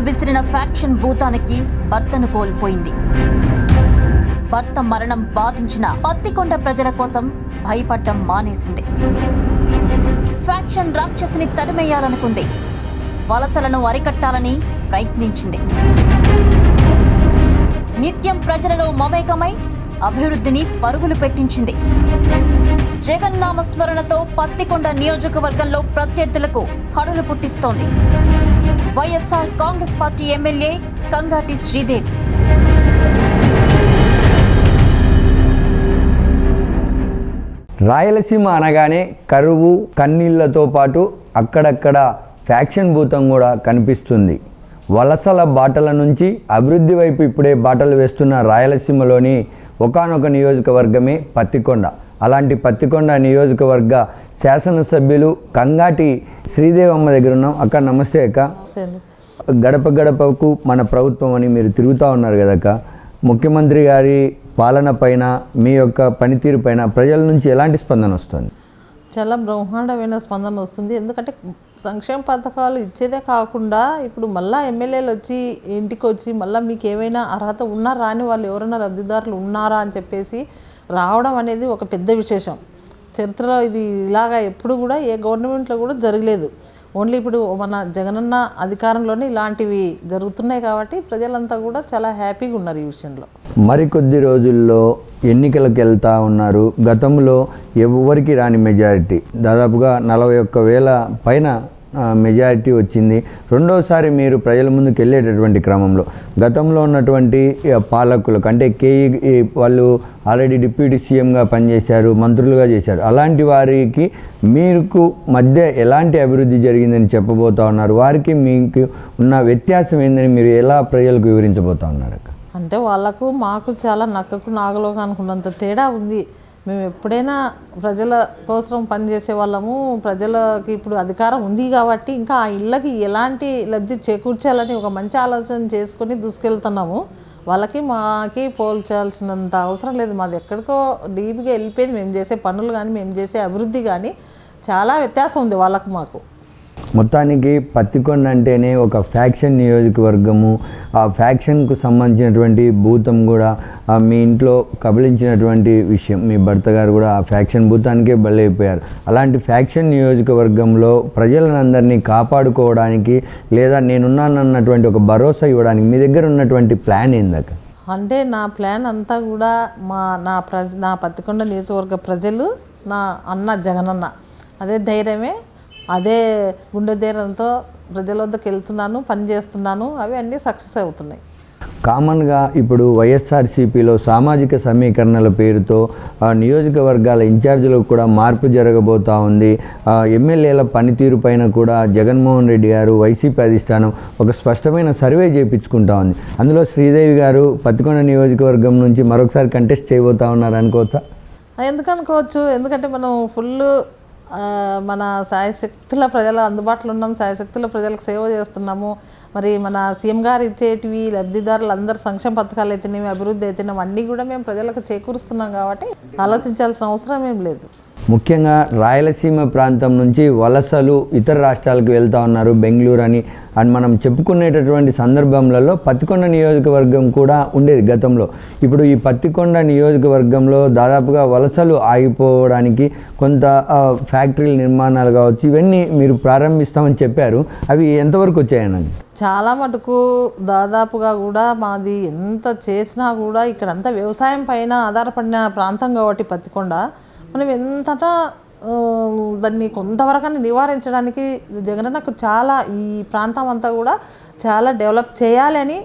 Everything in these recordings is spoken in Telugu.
విసిరిన ఫ్యాక్షన్ భూతానికి భర్తను కోల్పోయింది. భర్త మరణం బాధించిన పత్తికొండ ప్రజల కోసం భయపడటం మానేసింది. ఫ్యాక్షన్ రాక్షసిని తరిమేయాలనుకుంది. వలసలను అరికట్టాలని ప్రయత్నించింది. నిత్యం ప్రజలలో మమేకమై అభివృద్ధిని పరుగులు పెట్టించింది. జగన్నామస్మరణతో పత్తికొండ నియోజకవర్గంలో ప్రత్యర్థులకు హడలు పుట్టిస్తోంది. YSR Congress party MLA Kangati Sridevi. రాయలసీమ అనగానే కరువు కన్నీళ్లతో పాటు అక్కడక్కడ ఫ్యాక్షన్ భూతం కూడా కనిపిస్తుంది. వలసల బాటల నుంచి అభివృద్ధి వైపు ఇప్పుడే బాటలు వేస్తున్న రాయలసీమలోని ఒకానొక నియోజకవర్గమే పత్తికొండ. అలాంటి పత్తికొండ నియోజకవర్గ శాసనసభ్యులు కంగాటి శ్రీదేవమ్మ దగ్గర ఉన్నాం. అక్క నమస్తే అక్క. గడప గడపకు మన ప్రభుత్వం అని మీరు తిరుగుతూ ఉన్నారు కదక్క. ముఖ్యమంత్రి గారి పాలన పైన మీ యొక్క పనితీరు పైన ప్రజల నుంచి ఎలాంటి స్పందన వస్తుంది? చాలా బ్రహ్మాండమైన స్పందన వస్తుంది. ఎందుకంటే సంక్షేమ పథకాలు ఇచ్చేదే కాకుండా ఇప్పుడు మళ్ళీ ఎమ్మెల్యేలు వచ్చి ఇంటికి వచ్చి మళ్ళీ మీకు ఏమైనా అర్హత ఉన్నారా రాని వాళ్ళు ఎవరైనా లబ్ధిదారులు ఉన్నారా అని చెప్పేసి రావడం అనేది ఒక పెద్ద విశేషం. చరిత్రలో ఇది ఇలాగా ఎప్పుడు కూడా ఏ గవర్నమెంట్లో కూడా జరగలేదు. ఓన్లీ ఇప్పుడు మన జగనన్న అధికారంలోనే ఇలాంటివి జరుగుతున్నాయి కాబట్టి ప్రజలంతా కూడా చాలా హ్యాపీగా ఉన్నారు ఈ విషయంలో. మరికొద్ది రోజుల్లో ఎన్నికలకు వెళ్తూ ఉన్నారు. గతంలో ఎవరికి రాని మెజారిటీ దాదాపుగా 41,000 పైన మెజారిటీ వచ్చింది. రెండోసారి మీరు ప్రజల ముందుకు వెళ్ళేటటువంటి క్రమంలో గతంలో ఉన్నటువంటి పాలకులకు అంటే కేఈ వాళ్ళు ఆల్రెడీ డిప్యూటీ సీఎంగా పనిచేశారు, మంత్రులుగా చేశారు. అలాంటి వారికి మీకు మధ్య ఎలాంటి అభివృద్ధి జరిగిందని చెప్పబోతా ఉన్నారు? వారికి మీకు ఉన్న వ్యత్యాసం ఏందని మీరు ఎలా ప్రజలకు వివరించబోతా ఉన్నారు? అంటే వాళ్ళకు మాకు చాలా నక్కకు నాగలోకి అనుకున్నంత తేడా ఉంది. మేము ఎప్పుడైనా ప్రజల కోసం పనిచేసే వాళ్ళము. ప్రజలకి ఇప్పుడు అధికారం ఉంది కాబట్టి ఇంకా ఆ ఇళ్ళకి ఎలాంటి లబ్ధి చేకూర్చాలని ఒక మంచి ఆలోచన చేసుకొని దూసుకెళ్తున్నాము. వాళ్ళకి మాకి పోల్చాల్సినంత అవసరం లేదు. మాది ఎక్కడికో డీప్గా వెళ్ళిపోయింది. మేము చేసే పనులు కానీ మేము చేసే అభివృద్ధి కానీ చాలా వ్యత్యాసం ఉంది వాళ్ళకు మాకు. మొత్తానికి పత్తికొండ అంటేనే ఒక ఫ్యాక్షన్ నియోజకవర్గము. ఆ ఫ్యాక్షన్కు సంబంధించినటువంటి భూతం కూడా మీ ఇంట్లో కబలించినటువంటి విషయం. మీ భర్త గారు కూడా ఆ ఫ్యాక్షన్ భూతానికే బలైపోయారు. అలాంటి ఫ్యాక్షన్ నియోజకవర్గంలో ప్రజలందరినీ కాపాడుకోవడానికి లేదా నేనున్నానన్నటువంటి ఒక భరోసా ఇవ్వడానికి మీ దగ్గర ఉన్నటువంటి ప్లాన్ ఏందాక? అంటే నా ప్లాన్ అంతా కూడా నా పత్తికొండ నియోజకవర్గ ప్రజలు, నా అన్న జగనన్న అదే ధైర్యమే, అదే గుండె ధైర్యంతో ప్రజల వద్దకు వెళ్తున్నాను, పని చేస్తున్నాను. అవి అన్నీ సక్సెస్ అవుతున్నాయి. కామన్గా ఇప్పుడు వైఎస్ఆర్సీపీలో సామాజిక సమీకరణల పేరుతో నియోజకవర్గాల ఇన్ఛార్జీలకు కూడా మార్పు జరగబోతూ ఉంది. ఎమ్మెల్యేల పనితీరు పైన కూడా జగన్మోహన్ రెడ్డి గారు వైసీపీ అధిష్టానం ఒక స్పష్టమైన సర్వే చేయించుకుంటా ఉంది. అందులో శ్రీదేవి గారు పత్తికొండ నియోజకవర్గం నుంచి మరొకసారి కంటెస్ట్ చేయబోతా ఉన్నారు అనుకోవచ్చా? ఎందుకు అనుకోవచ్చు. ఎందుకంటే మనం ఫుల్ మన సాయశక్తుల ప్రజల అందుబాటులో ఉన్నాం, సాయశక్తుల ప్రజలకు సేవ చేస్తున్నాము. మరి మన సీఎం గారు ఇచ్చేటివి లబ్ధిదారులు అందరూ సంక్షేమ పథకాలు అయితేనేమి అభివృద్ధి అయితేనేమి అన్నీ కూడా మేము ప్రజలకు చేకూరుస్తున్నాం కాబట్టి ఆలోచించాల్సిన అవసరం ఏం లేదు. ముఖ్యంగా రాయలసీమ ప్రాంతం నుంచి వలసలు ఇతర రాష్ట్రాలకు వెళ్తూ ఉన్నారు, బెంగళూరు అని మనం చెప్పుకునేటటువంటి సందర్భంలో పత్తికొండ నియోజకవర్గం కూడా ఉండేది గతంలో. ఇప్పుడు ఈ పత్తికొండ నియోజకవర్గంలో దాదాపుగా వలసలు ఆగిపోవడానికి కొంత ఫ్యాక్టరీల నిర్మాణాలు కావచ్చు, ఇవన్నీ మీరు ప్రారంభిస్తామని చెప్పారు. అవి ఎంతవరకు వచ్చాయన్నది? చాలా మటుకు దాదాపుగా కూడా మాది ఎంత చేసినా కూడా ఇక్కడంతా వ్యవసాయం పైన ఆధారపడిన ప్రాంతం కాబట్టి పత్తికొండ మనం ఎంతటా దాన్ని కొంతవరకన్నా నివారించడానికి జగనన్నకు చాలా ఈ ప్రాంతం అంతా కూడా చాలా డెవలప్ చేయాలని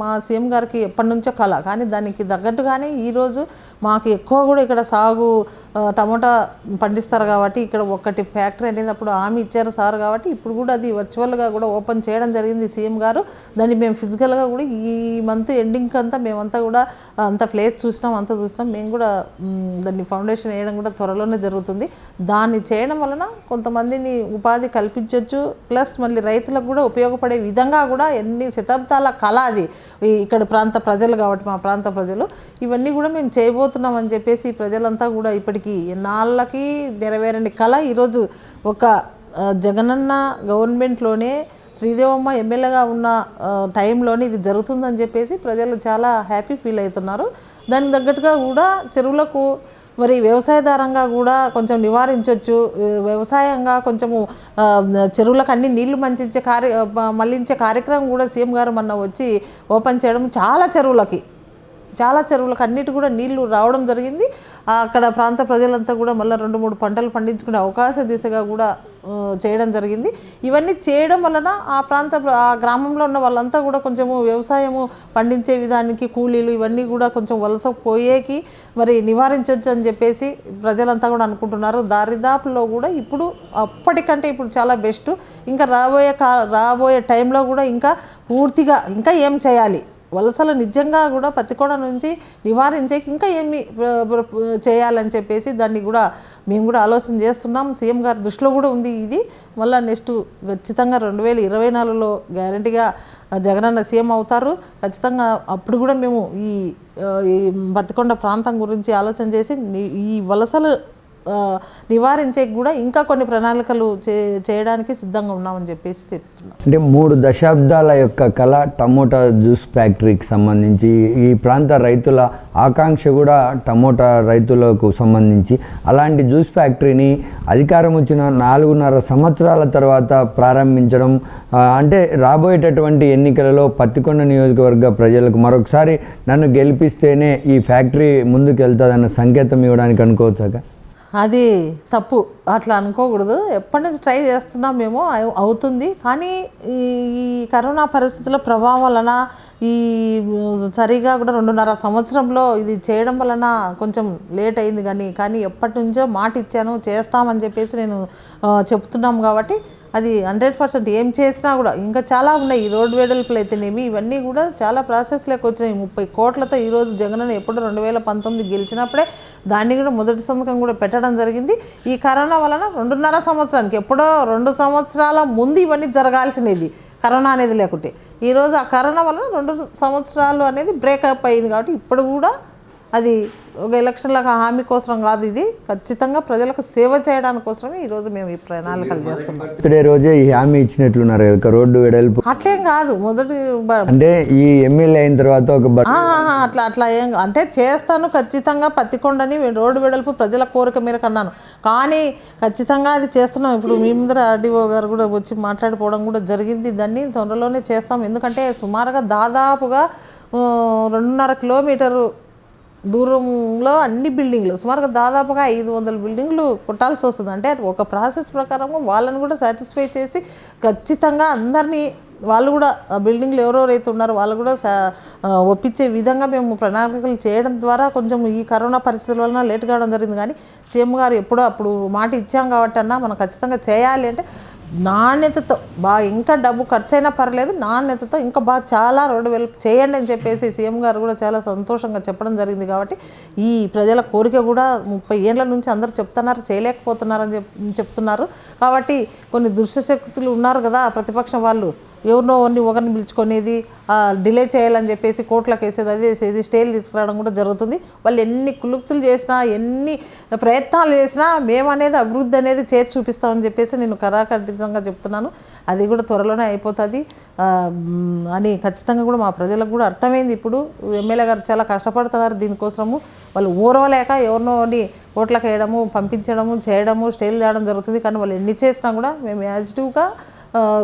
మా సీఎం గారికి ఎప్పటి నుంచో కళ. కానీ దానికి తగ్గట్టుగానే ఈరోజు మాకు ఎక్కువ కూడా ఇక్కడ సాగు టమోటా పండిస్తారు కాబట్టి ఇక్కడ ఒకటి ఫ్యాక్టరీ అనేది అప్పుడు హామీ ఇచ్చారు సార్ కాబట్టి ఇప్పుడు కూడా అది వర్చువల్గా కూడా ఓపెన్ చేయడం జరిగింది సీఎం గారు. దాన్ని మేము ఫిజికల్గా కూడా ఈ మంత్ ఎండింగ్ అంతా మేమంతా కూడా అంత ప్లేస్ చూసినాం, అంతా చూసినాం. మేము కూడా దాన్ని ఫౌండేషన్ వేయడం కూడా త్వరలోనే జరుగుతుంది. దాన్ని చేయడం వలన కొంతమందిని ఉపాధి కల్పించవచ్చు, ప్లస్ మళ్ళీ రైతులకు కూడా ఉపయోగపడే విధంగా కూడా ఎన్ని శతాబ్దాల కళ అది ఇక్కడ ప్రాంత ప్రజలు కాబట్టి మా ప్రాంత ప్రజలు ఇవన్నీ కూడా మేము చేయబోతున్నాం అని చెప్పేసి ప్రజలంతా కూడా ఇప్పటికీ ఎన్నాళ్ళకి నెరవేరని కళ ఈరోజు ఒక జగనన్న గవర్నమెంట్లోనే శ్రీదేవమ్మ ఎమ్మెల్యేగా ఉన్న టైంలోనే ఇది జరుగుతుందని చెప్పేసి ప్రజలు చాలా హ్యాపీ ఫీల్ అవుతున్నారు. దానికి తగ్గట్టుగా కూడా చెరువులకు మరి వ్యవసాయదారంగా కూడా కొంచెం నివారించవచ్చు. వ్యవసాయంగా కొంచెము చెరువులకు అన్ని నీళ్లు మళ్లించే కార్యక్రమం కూడా సీఎం గారు మొన్న వచ్చి ఓపెన్ చేయడం చాలా చెరువులకు అన్నిటి కూడా నీళ్లు రావడం జరిగింది. అక్కడ ప్రాంత ప్రజలంతా కూడా మళ్ళీ 2-3 పంటలు పండించుకునే అవకాశ దిశగా కూడా చేయడం జరిగింది. ఇవన్నీ చేయడం వలన ఆ గ్రామంలో ఉన్న వాళ్ళంతా కూడా కొంచెము వ్యవసాయము పండించే విధానికి కూలీలు ఇవన్నీ కూడా కొంచెం వలస పోయేకి మరి నివారించవచ్చు అని చెప్పేసి ప్రజలంతా కూడా అనుకుంటున్నారు. దారిదాపుల్లో కూడా ఇప్పుడు అప్పటికంటే ఇప్పుడు చాలా బెస్ట్. ఇంకా రాబోయే టైంలో కూడా ఇంకా పూర్తిగా ఇంకా ఏం చేయాలి, వలసలు నిజంగా కూడా పత్తికొండ నుంచి నివారించేకి ఇంకా ఏమి చేయాలని చెప్పేసి దాన్ని కూడా మేము కూడా ఆలోచన చేస్తున్నాం. సీఎం గారి దృష్టిలో కూడా ఉంది ఇది. మళ్ళీ నెక్స్ట్ ఖచ్చితంగా 2024లో గ్యారంటీగా జగనన్న సీఎం అవుతారు. ఖచ్చితంగా అప్పుడు కూడా మేము ఈ పత్తికొండ ప్రాంతం గురించి ఆలోచన చేసి ఈ వలసలు నివారించేకి కూడా ఇంకా కొన్ని ప్రణాళికలు చేయడానికి సిద్ధంగా ఉన్నామని చెప్పేసి చెప్తున్నాం. అంటే 3 దశాబ్దాల యొక్క కళ టమోటా జ్యూస్ ఫ్యాక్టరీకి సంబంధించి ఈ ప్రాంత రైతుల ఆకాంక్ష కూడా టమోటా రైతులకు సంబంధించి అలాంటి జ్యూస్ ఫ్యాక్టరీని అధికారం వచ్చిన 4.5 సంవత్సరాల తర్వాత ప్రారంభించడం అంటే రాబోయేటటువంటి ఎన్నికలలో పత్తికొండ నియోజకవర్గ ప్రజలకు మరొకసారి నన్ను గెలిపిస్తేనే ఈ ఫ్యాక్టరీ ముందుకు వెళ్తుందన్న సంకేతం ఇవ్వడానికి అనుకోవచ్చాక? అది తప్పు, అట్లా అనుకోకూడదు. ఎప్పటి నుంచి ట్రై చేస్తున్నాం మేము, అవుతుంది. కానీ ఈ కరోనా పరిస్థితుల ప్రభావం వలన సరిగా కూడా 2.5 సంవత్సరంలో ఇది చేయడం వలన కొంచెం లేట్ అయింది. కానీ ఎప్పటి నుంచో మాట ఇచ్చాను, చేస్తామని చెప్పేసి నేను చెప్తున్నాం. కాబట్టి అది 100% ఏం చేసినా కూడా ఇంకా చాలా ఉన్నాయి. ఈ రోడ్డు వెడల్పులు అయితేనేమి ఇవన్నీ కూడా చాలా ప్రాసెస్లోకి వచ్చినాయి. 30 కోట్లతో ఈరోజు జగన్ ఎప్పుడు 2019 గెలిచినప్పుడే దాన్ని కూడా మొదటి సంతకం కూడా పెట్టడం జరిగింది. ఈ కరోనా వలన 2.5 సంవత్సరానికి ఎప్పుడో 2 సంవత్సరాల ముందు ఇవన్నీ జరగాల్సినది కరోనా అనేది లేకుంటే. ఈరోజు ఆ కరోనా వలన 2 సంవత్సరాలు అనేది బ్రేకప్ అయింది. కాబట్టి ఇప్పుడు కూడా అది ఒక ఎలక్షన్లకు హామీ కోసం కాదు, ఇది ఖచ్చితంగా ప్రజలకు సేవ చేయడానికి కోసమే ఈరోజు మేము ఈ ప్రణాళికలు చేస్తున్నాం. ఇప్పుడే రోజే ఈ హామీ ఇచ్చినట్లున్నారు కదా రోడ్డు వెడల్పు. అట్లేం కాదు, మొదటి అంటే ఈ ఎమ్మెల్యే అయిన తర్వాత ఒక అట్లా ఏం అంటే చేస్తాను ఖచ్చితంగా. పత్తికొండని రోడ్డు వెడల్పు ప్రజల కోరిక మేరకు అన్నాను, కానీ ఖచ్చితంగా అది చేస్తున్నాం. ఇప్పుడు మీ ముందర ఆర్డీఓ గారు కూడా వచ్చి మాట్లాడిపోవడం కూడా జరిగింది. దాన్ని త్వరలోనే చేస్తాం. ఎందుకంటే సుమారుగా దాదాపుగా 2.5 కిలోమీటరు దూరంలో అన్ని బిల్డింగ్లు సుమారుగా దాదాపుగా 500 బిల్డింగ్లు కొట్టాల్సి వస్తుంది. అంటే ఒక ప్రాసెస్ ప్రకారము వాళ్ళని కూడా సాటిస్ఫై చేసి ఖచ్చితంగా అందరినీ వాళ్ళు కూడా ఆ బిల్డింగ్లు ఎవరెవరైతే ఉన్నారో వాళ్ళు కూడా ఒప్పించే విధంగా మేము ప్రణాళికలు చేయడం ద్వారా కొంచెం ఈ కరోనా పరిస్థితుల వలన లేట్ కావడం జరిగింది. కానీ సీఎం గారు ఎప్పుడో అప్పుడు మాట ఇచ్చాం కాబట్టి అన్నా మనం ఖచ్చితంగా చేయాలి. అంటే నాణ్యతతో ఇంకా డబ్బు ఖర్చు అయినా పర్లేదు, నాణ్యతతో ఇంకా చాలా రోడ్డు చేయండి అని చెప్పేసి సీఎం గారు కూడా చాలా సంతోషంగా చెప్పడం జరిగింది. కాబట్టి ఈ ప్రజల కోరిక కూడా 30 ఏళ్ల నుంచి అందరూ చెప్తున్నారు, చేయలేకపోతున్నారని చెప్తున్నారు. కాబట్టి కొన్ని దుష్టశక్తులు ఉన్నారు కదా ప్రతిపక్షం వాళ్ళు, ఒకరిని పిలుచుకునేది డిలే చేయాలని చెప్పేసి కోర్టులకు వేసేది, అదే వేసేది, స్టేలు తీసుకురావడం కూడా జరుగుతుంది. వాళ్ళు ఎన్ని కులుక్తులు చేసినా ఎన్ని ప్రయత్నాలు చేసినా మేమనేది అభివృద్ధి అనేది చేసి చూపిస్తామని చెప్పేసి నేను కరాఖండితంగా చెప్తున్నాను. అది కూడా త్వరలోనే అయిపోతుంది అని ఖచ్చితంగా కూడా మా ప్రజలకు కూడా అర్థమైంది. ఇప్పుడు ఎమ్మెల్యే గారు చాలా కష్టపడుతున్నారు దీనికోసము. వాళ్ళు ఊరవలేక ఎవరినోని కోట్లకు వేయడము, పంపించడము, చేయడము, స్టేలు తేవడం జరుగుతుంది. కానీ వాళ్ళు ఎన్ని చేసినా కూడా మేము యాజిటివ్గా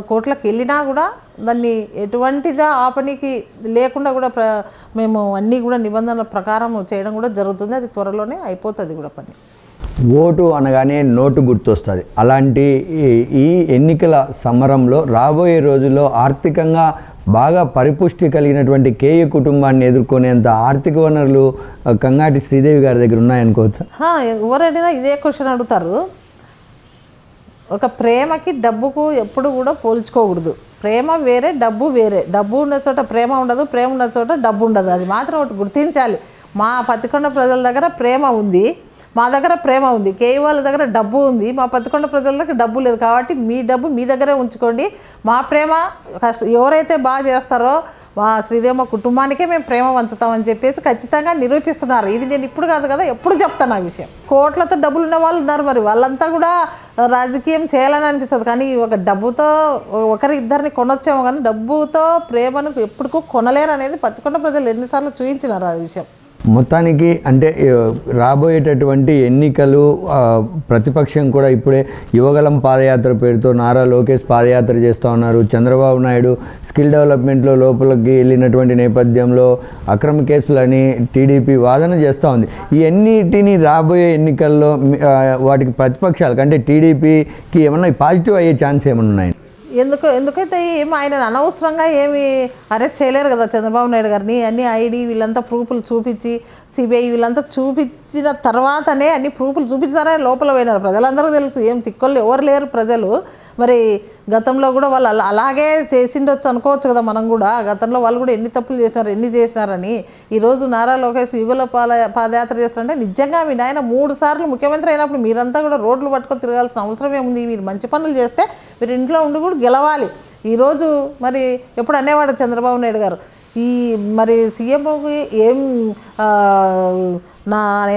కోర్టులకు వెళ్ళినా కూడా దాన్ని ఎటువంటిదా ఆపనికి లేకుండా కూడా మేము అన్నీ కూడా నిబంధనల ప్రకారం చేయడం కూడా జరుగుతుంది. అది త్వరలోనే అయిపోతుంది కూడా పని. ఓటు అనగానే నోటు గుర్తొస్తుంది. అలాంటి ఈ ఎన్నికల సమరంలో రాబోయే రోజుల్లో ఆర్థికంగా బాగా పరిపుష్టి కలిగినటువంటి కేయ కుటుంబాన్ని ఎదుర్కొనేంత ఆర్థిక వనరులు కంగాటి శ్రీదేవి గారి దగ్గర ఉన్నాయనుకోవచ్చా? ఎవరైనా ఇదే క్వశ్చన్ అడుగుతారు. ఒక ప్రేమకి డబ్బుకు ఎప్పుడు కూడా పోల్చుకోకూడదు. ప్రేమ వేరే, డబ్బు వేరే. డబ్బు ఉన్న చోట ప్రేమ ఉండదు, ప్రేమ ఉన్న చోట డబ్బు ఉండదు. అది మాత్రం ఒకటి గుర్తించాలి. మా పత్తికొండ ప్రజల దగ్గర ప్రేమ ఉంది, మా దగ్గర ప్రేమ ఉంది, కేఈ వాళ్ళ దగ్గర డబ్బు ఉంది, మా పత్తికొండ ప్రజల దగ్గర డబ్బు లేదు. కాబట్టి మీ డబ్బు మీ దగ్గరే ఉంచుకోండి, మా ప్రేమ ఎవరైతే బాగా చేస్తారో మా శ్రీదేవి కుటుంబానికే మేము ప్రేమ పంచుతామని చెప్పేసి ఖచ్చితంగా నిరూపిస్తున్నారు. ఇది నేను ఇప్పుడు కాదు కదా, ఎప్పుడు చెప్తాను ఆ విషయం. కోట్లతో డబ్బులు ఉన్న వాళ్ళు ఉన్నారు, మరి వాళ్ళంతా కూడా రాజకీయం చేయాలని అనిపిస్తుంది. కానీ ఒక డబ్బుతో ఒకరి ఇద్దరిని కొనొచ్చాము, కానీ డబ్బుతో ప్రేమను ఎప్పుడుకూ కొనలేరు అనేది పత్తికొండ ప్రజలు ఎన్నిసార్లు చూపించినారు ఆ విషయం. మొత్తానికి అంటే రాబోయేటటువంటి ఎన్నికలు ప్రతిపక్షం కూడా ఇప్పుడే యువగలం పాదయాత్ర పేరుతో నారా లోకేష్ పాదయాత్ర చేస్తూ ఉన్నారు. చంద్రబాబు నాయుడు స్కిల్ డెవలప్మెంట్లో లోపలికి వెళ్ళినటువంటి నేపథ్యంలో అక్రమ కేసులని టీడీపీ వాదన చేస్తూ ఉంది. ఈ అన్నిటినీ రాబోయే ఎన్నికల్లో వాటికి ప్రతిపక్షాలకు అంటే టీడీపీకి ఏమన్నా పాజిటివ్ అయ్యే ఛాన్స్ ఏమన్నా ఉన్నాయి? ఎందుకైతే ఏమి ఆయన అనవసరంగా ఏమి అరెస్ట్ చేయలేరు కదా చంద్రబాబు నాయుడు గారిని. అన్ని ఐడి వీళ్ళంతా ప్రూఫ్లు చూపించి సిబిఐ వీళ్ళంతా చూపించిన తర్వాతనే అన్ని ప్రూఫ్లు చూపించారని లోపల పోయినారు. ప్రజలందరూ తెలుసు, ఏం తిక్కొల్లు ఎవరు లేరు ప్రజలు. మరి గతంలో కూడా వాళ్ళు అలాగే చేసిండొచ్చు అనుకోవచ్చు కదా మనం కూడా. గతంలో వాళ్ళు కూడా ఎన్ని తప్పులు చేసినారు, ఎన్ని చేసినారని. ఈరోజు నారా లోకేష్ యుగల పాదయాత్ర చేస్తారంటే నిజంగా మీ నాయన 3 సార్లు ముఖ్యమంత్రి అయినప్పుడు మీరంతా కూడా రోడ్లు పట్టుకొని తిరగాల్సిన అవసరం ఏముంది? మీరు మంచి పనులు చేస్తే మీరు ఇంట్లో ఉండి కూడా గెలవాలి. ఈరోజు మరి ఎప్పుడు అనేవాడు చంద్రబాబు నాయుడు గారు, ఈ మరి సీఎంకి ఏం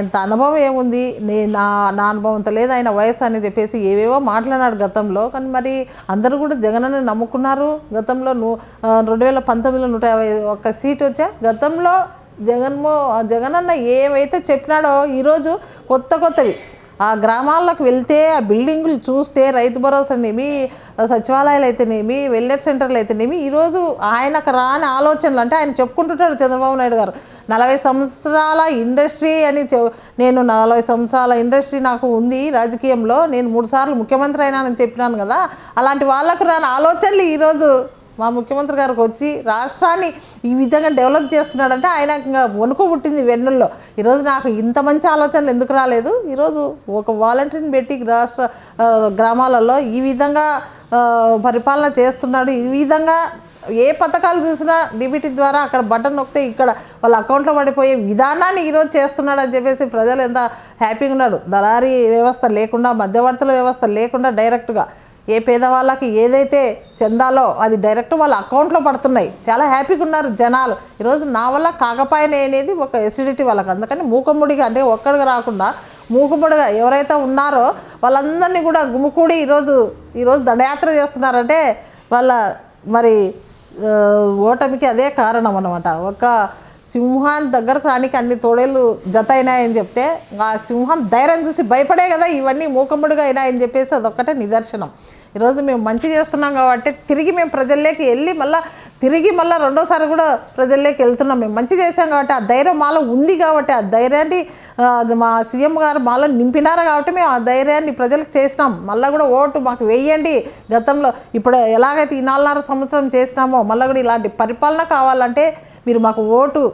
ఎంత అనుభవం ఏముంది, నా అనుభవంతో లేదు, ఆయన వయసు అని చెప్పేసి ఏవేవో మాట్లాడాడు గతంలో. కానీ మరి అందరూ కూడా జగనన్న నమ్ముకున్నారు. గతంలో 2019లో 151 సీట్ వచ్చా. గతంలో జగనన్న ఏవైతే చెప్పినాడో ఈరోజు కొత్తవి ఆ గ్రామాల్లోకి వెళ్తే ఆ బిల్డింగులు చూస్తే రైతు భరోసానేమి, సచివాలయాలు అయితేనేమి, వెల్నెస్ సెంటర్లు అయితేనేమి, ఈరోజు ఆయనకు రాని ఆలోచనలు. అంటే ఆయన చెప్పుకుంటుంటాడు చంద్రబాబు నాయుడు గారు 40 సంవత్సరాల ఇండస్ట్రీ అని. నేను 40 సంవత్సరాల ఇండస్ట్రీ నాకు ఉంది రాజకీయంలో, నేను 3 సార్లు ముఖ్యమంత్రి అయినానని చెప్పినాను కదా. అలాంటి వాళ్ళకు రాని ఆలోచనలు ఈరోజు మా ముఖ్యమంత్రి గారికి వచ్చి రాష్ట్రాన్ని ఈ విధంగా డెవలప్ చేస్తున్నాడంటే ఆయన వణుకు పుట్టింది వెన్నుల్లో. ఈరోజు నాకు ఇంత మంచి ఆలోచనలు ఎందుకు రాలేదు? ఈరోజు ఒక వాలంటీర్ని పెట్టి రాష్ట్ర గ్రామాలలో ఈ విధంగా పరిపాలన చేస్తున్నాడు. ఈ విధంగా ఏ పథకాలు చూసినా డీబీటీ ద్వారా అక్కడ బటన్ నొక్కితే ఇక్కడ వాళ్ళ అకౌంట్లో పడిపోయే విధానాన్ని ఈరోజు చేస్తున్నాడు అని చెప్పేసి ప్రజలు ఎంత హ్యాపీగా ఉన్నాడు. దళారీ వ్యవస్థ లేకుండా, మధ్యవర్తుల వ్యవస్థ లేకుండా డైరెక్ట్గా ఏ పేదవాళ్ళకి ఏదైతే చెందాలో అది డైరెక్ట్ వాళ్ళ అకౌంట్లో పడుతున్నాయి. చాలా హ్యాపీగా ఉన్నారు జనాలు. ఈరోజు నా వల్ల కాకపాయనే అనేది ఒక ఎసిడిటీ వాళ్ళకి. అందుకని మూకమ్ముడిగా, అంటే ఒక్కడిగా రాకుండా మూకమ్ముడిగా ఎవరైతే ఉన్నారో వాళ్ళందరినీ కూడా గుమికూడి ఈరోజు దండయాత్ర చేస్తున్నారంటే వాళ్ళ మరి ఓటమికి అదే కారణం అన్నమాట. ఒక సింహాన్ని దగ్గరకు రానికి అన్ని తోడేళ్ళు జత అయినాయని చెప్తే ఆ సింహం ధైర్యం చూసి భయపడే కదా ఇవన్నీ మూకమ్ముడిగా అయినాయని చెప్పేసి అదొక్కటే నిదర్శనం. ఈరోజు మేము మంచి చేస్తున్నాం కాబట్టి తిరిగి మేము ప్రజల్లోకి వెళ్ళి మళ్ళీ రెండోసారి కూడా ప్రజల్లోకి వెళ్తున్నాం. మేము మంచి చేసాం కాబట్టి ఆ ధైర్యం మాలో ఉంది కాబట్టి ఆ ధైర్యాన్ని మా సీఎం గారు మాలో నింపినారు కాబట్టి మేము ఆ ధైర్యాన్ని ప్రజలకు చేసినాం. మళ్ళీ కూడా ఓటు మాకు వేయండి. గతంలో ఇప్పుడు ఎలాగైతే ఈ 4.5 సంవత్సరం చేసినామో మళ్ళీ కూడా ఇలాంటి పరిపాలన కావాలంటే మీరు మాకు ఓటు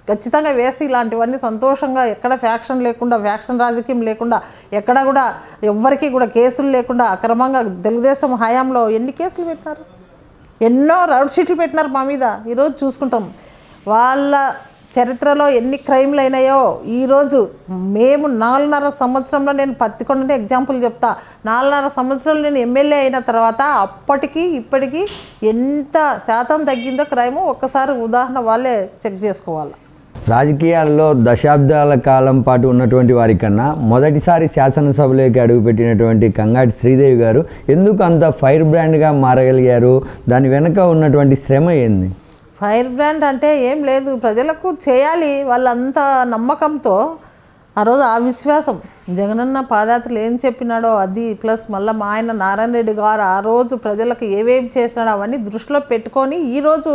ఖచ్చితంగా వేస్తే ఇలాంటివన్నీ సంతోషంగా ఎక్కడ ఫ్యాక్షన్ లేకుండా, ఫ్యాక్షన్ రాజకీయం లేకుండా, ఎక్కడ కూడా ఎవ్వరికీ కూడా కేసులు లేకుండా అక్రమంగా తెలుగుదేశం హయాంలో ఎన్ని కేసులు పెట్టినారు, ఎన్నో రౌడ్ షీట్లు పెట్టినారు మా మీద. ఈరోజు చూసుకుంటాం వాళ్ళ చరిత్రలో ఎన్ని క్రైమ్లు అయినాయో. ఈరోజు మేము 4.5 సంవత్సరంలో, నేను పత్తికొండ ఎగ్జాంపుల్ చెప్తా, 4.5 సంవత్సరాలు నేను ఎమ్మెల్యే అయిన తర్వాత అప్పటికి ఇప్పటికీ ఎంత శాతం తగ్గిందో క్రైము ఒక్కసారి ఉదాహరణ వాళ్ళే చెక్ చేసుకోవాలి. రాజకీయాల్లో దశాబ్దాల కాలం పాటు ఉన్నటువంటి వారికన్నా మొదటిసారి శాసనసభలోకి అడుగుపెట్టినటువంటి కంగాటి శ్రీదేవి గారు ఎందుకు అంత ఫైర్ బ్రాండ్గా మారగలిగారు? దాని వెనుక ఉన్నటువంటి శ్రమ ఏంది? ఫైర్ బ్రాండ్ అంటే ఏం లేదు, ప్రజలకు చేయాలి వాళ్ళంత నమ్మకంతో. ఆ రోజు ఆ విశ్వాసం, జగనన్న పాదయాత్రలు ఏం చెప్పినాడో అది, ప్లస్ మళ్ళీ మా ఆయన నారాయణ రెడ్డి గారు ఆ రోజు ప్రజలకు ఏవేవి చేసినాడో అవన్నీ దృష్టిలో పెట్టుకొని ఈరోజు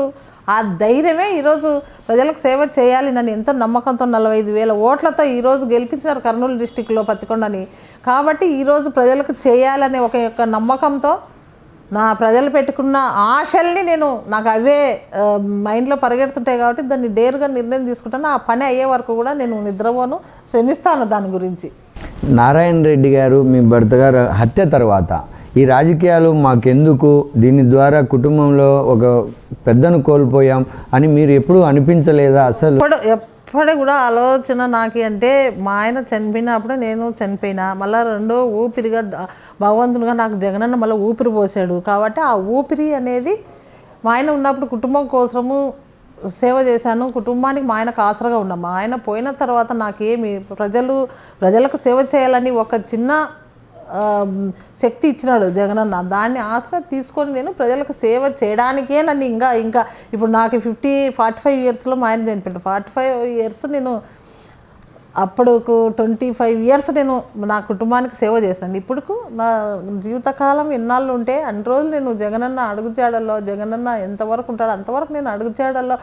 ఆ ధైర్యమే ఈరోజు ప్రజలకు సేవ చేయాలి నన్ను ఎంతో నమ్మకంతో 45,000 ఓట్లతో ఈరోజు గెలిపించారు కర్నూలు డిస్టిక్లో పత్తికొండని. కాబట్టి ఈరోజు ప్రజలకు చేయాలనే ఒక నమ్మకంతో నా ప్రజలు పెట్టుకున్న ఆశల్ని నాకు అవే మైండ్లో పరిగెడుతుంటాయి కాబట్టి దాన్ని డేర్గా నిర్ణయం తీసుకుంటాను. ఆ పని అయ్యే వరకు కూడా నేను నిద్రపోను, శ్రమిస్తాను దాని గురించి. నారాయణ రెడ్డి గారు మీ భర్త గారు హత్య తర్వాత ఈ రాజకీయాలు మాకెందుకు, దీని ద్వారా కుటుంబంలో ఒక పెద్దను కోల్పోయాం అని మీరు ఎప్పుడూ అనిపించలేదా? అసలు ఇప్పుడే కూడా ఆలోచన నాకు అంటే మా ఆయన చనిపోయినప్పుడు నేను చనిపోయినా మళ్ళీ రెండో ఊపిరిగా భగవంతునిగా నాకు జగనన్న మళ్ళీ ఊపిరి పోసాడు కాబట్టి ఆ ఊపిరి అనేది మా ఆయన ఉన్నప్పుడు కుటుంబం కోసము సేవ చేశాను, కుటుంబానికి మా ఆయనకు ఆసరగా ఉన్నాం. మా ఆయన పోయిన తర్వాత నాకేమి ప్రజలకు సేవ చేయాలని ఒక చిన్న శక్తి ఇచ్చినాడు జగనన్న. దాన్ని ఆసరా తీసుకొని నేను ప్రజలకు సేవ చేయడానికే నన్ను ఇంకా ఇప్పుడు నాకు 45 ఇయర్స్లో మా ఆయన చనిపోయాడు. 45 ఇయర్స్ నేను అప్పుడు 25 ఇయర్స్ నేను నా కుటుంబానికి సేవ చేసినాను. ఇప్పుడు నా జీవితకాలం ఎన్నాళ్ళు ఉంటే అన్ని రోజులు నేను జగనన్న అడుగుజాడల్లో జగనన్న ఎంతవరకు ఉంటాడో అంతవరకు నేను అడుగుజాడల్లో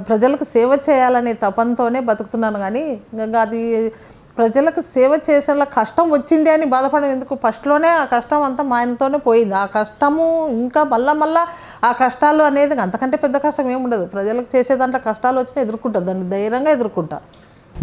ప్రజలకు సేవ చేయాలనే తపంతోనే బతుకుతున్నాను. కానీ ఇంకా అది ప్రజలకు సేవ చేసేలా కష్టం వచ్చింది అని బాధపడడం ఎందుకు? ఫస్ట్లోనే ఆ కష్టం అంతా మా ఆయనతోనే పోయింది. ఆ కష్టము ఇంకా మళ్ళా ఆ కష్టాలు అనేది అంతకంటే పెద్ద కష్టం ఏముండదు. ప్రజలకు చేసేదాంట్లో కష్టాలు వచ్చినా ఎదుర్కొంటా, దాన్ని ధైర్యంగా ఎదుర్కొంటా.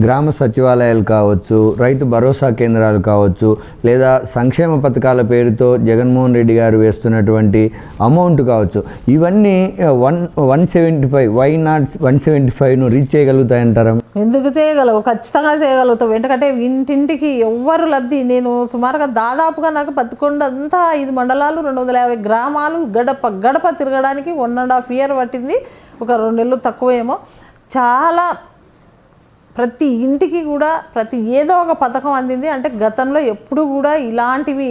గ్రామ సచివాలయాలు కావచ్చు, రైతు భరోసా కేంద్రాలు కావచ్చు, లేదా సంక్షేమ పథకాల పేరుతో జగన్మోహన్ రెడ్డి గారు వేస్తున్నటువంటి అమౌంట్ కావచ్చు, ఇవన్నీ 175 వై నాట్ 175ను రీచ్ చేయగలుగుతాయంటారా? ఎందుకు చేయగలవు? ఖచ్చితంగా చేయగలుగుతావు. ఎందుకంటే ఇంటింటికి ఎవ్వరు లబ్ధి. నేను సుమారుగా దాదాపుగా నాకు 11 అంతా 5 మండలాలు 250 గ్రామాలు గడప తిరగడానికి 1.5 year పట్టింది. ఒక 2 నెలలు తక్కువేమో. చాలా ప్రతి ఇంటికి కూడా ఏదో ఒక పథకం అందింది. అంటే గతంలో ఎప్పుడు కూడా ఇలాంటివి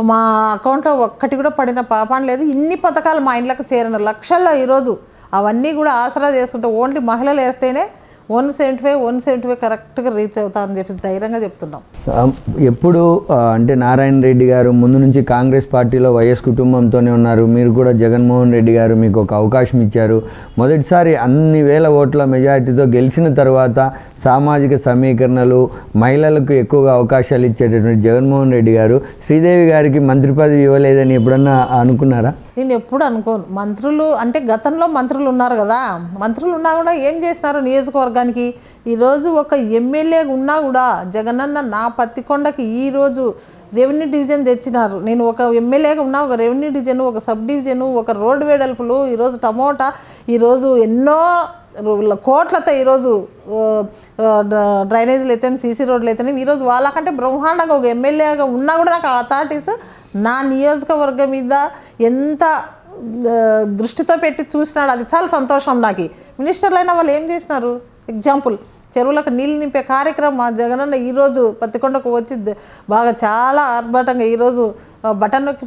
మా అకౌంట్లో ఒక్కటి కూడా పడిన పాపం లేదు. ఇన్ని పథకాలు మా ఇంట్లోకి చేరిన లక్షల్లో ఈరోజు అవన్నీ కూడా ఆసరా చేసుకుంటే ఓన్లీ మహిళలు వేస్తేనే 175 కరెక్ట్గా రీచ్ అవుతామని చెప్పేసి ధైర్యంగా చెప్తున్నాం. ఎప్పుడు అంటే నారాయణ రెడ్డి గారు ముందు నుంచి కాంగ్రెస్ పార్టీలో వైఎస్ కుటుంబంతోనే ఉన్నారు. మీరు కూడా జగన్మోహన్ రెడ్డి గారు మీకు ఒక అవకాశం ఇచ్చారు. మొదటిసారి అన్ని వేల ఓట్ల మెజారిటీతో గెలిచిన తర్వాత సామాజిక సమీకరణలు, మహిళలకు ఎక్కువగా అవకాశాలు ఇచ్చేటటువంటి జగన్మోహన్ రెడ్డి గారు శ్రీదేవి గారికి మంత్రి పదవి ఇవ్వలేదని ఎప్పుడన్నా అనుకున్నారా? నేను ఎప్పుడు అనుకోను. మంత్రులు అంటే గతంలో మంత్రులు ఉన్నారు కదా, మంత్రులు ఉన్నా కూడా ఏం చేసినారు నియోజకవర్గానికి? ఈరోజు ఒక ఎమ్మెల్యే ఉన్నా కూడా జగనన్న నా పత్తికొండకి ఈరోజు రెవెన్యూ డివిజన్ తెచ్చినారు. నేను ఒక ఎమ్మెల్యేగా ఉన్నా ఒక రెవెన్యూ డివిజను, ఒక సబ్ డివిజను, ఒక రోడ్డు వెడల్పులు, ఈరోజు టమోటా, ఈరోజు ఎన్నో కోట్లతో ఈరోజు డ్రైనేజీలు అయితే సీసీ రోడ్లు అయితేనే ఈరోజు వాళ్ళకంటే బ్రహ్మాండంగా ఒక ఎమ్మెల్యేగా ఉన్నా కూడా నాకు అథారిటీస్ నా నియోజకవర్గం మీద ఎంత దృష్టితో పెట్టి చూసినాడు. అది చాలా సంతోషం నాకు. మినిస్టర్లు అయినా వాళ్ళు ఏం చేసినారు? ఎగ్జాంపుల్ చెరువులకు నీళ్ళు నింపే కార్యక్రమం మా జగనన్న ఈరోజు పత్తికొండకు వచ్చి బాగా చాలా ఆర్భాటంగా ఈరోజు బటన్ నొక్కి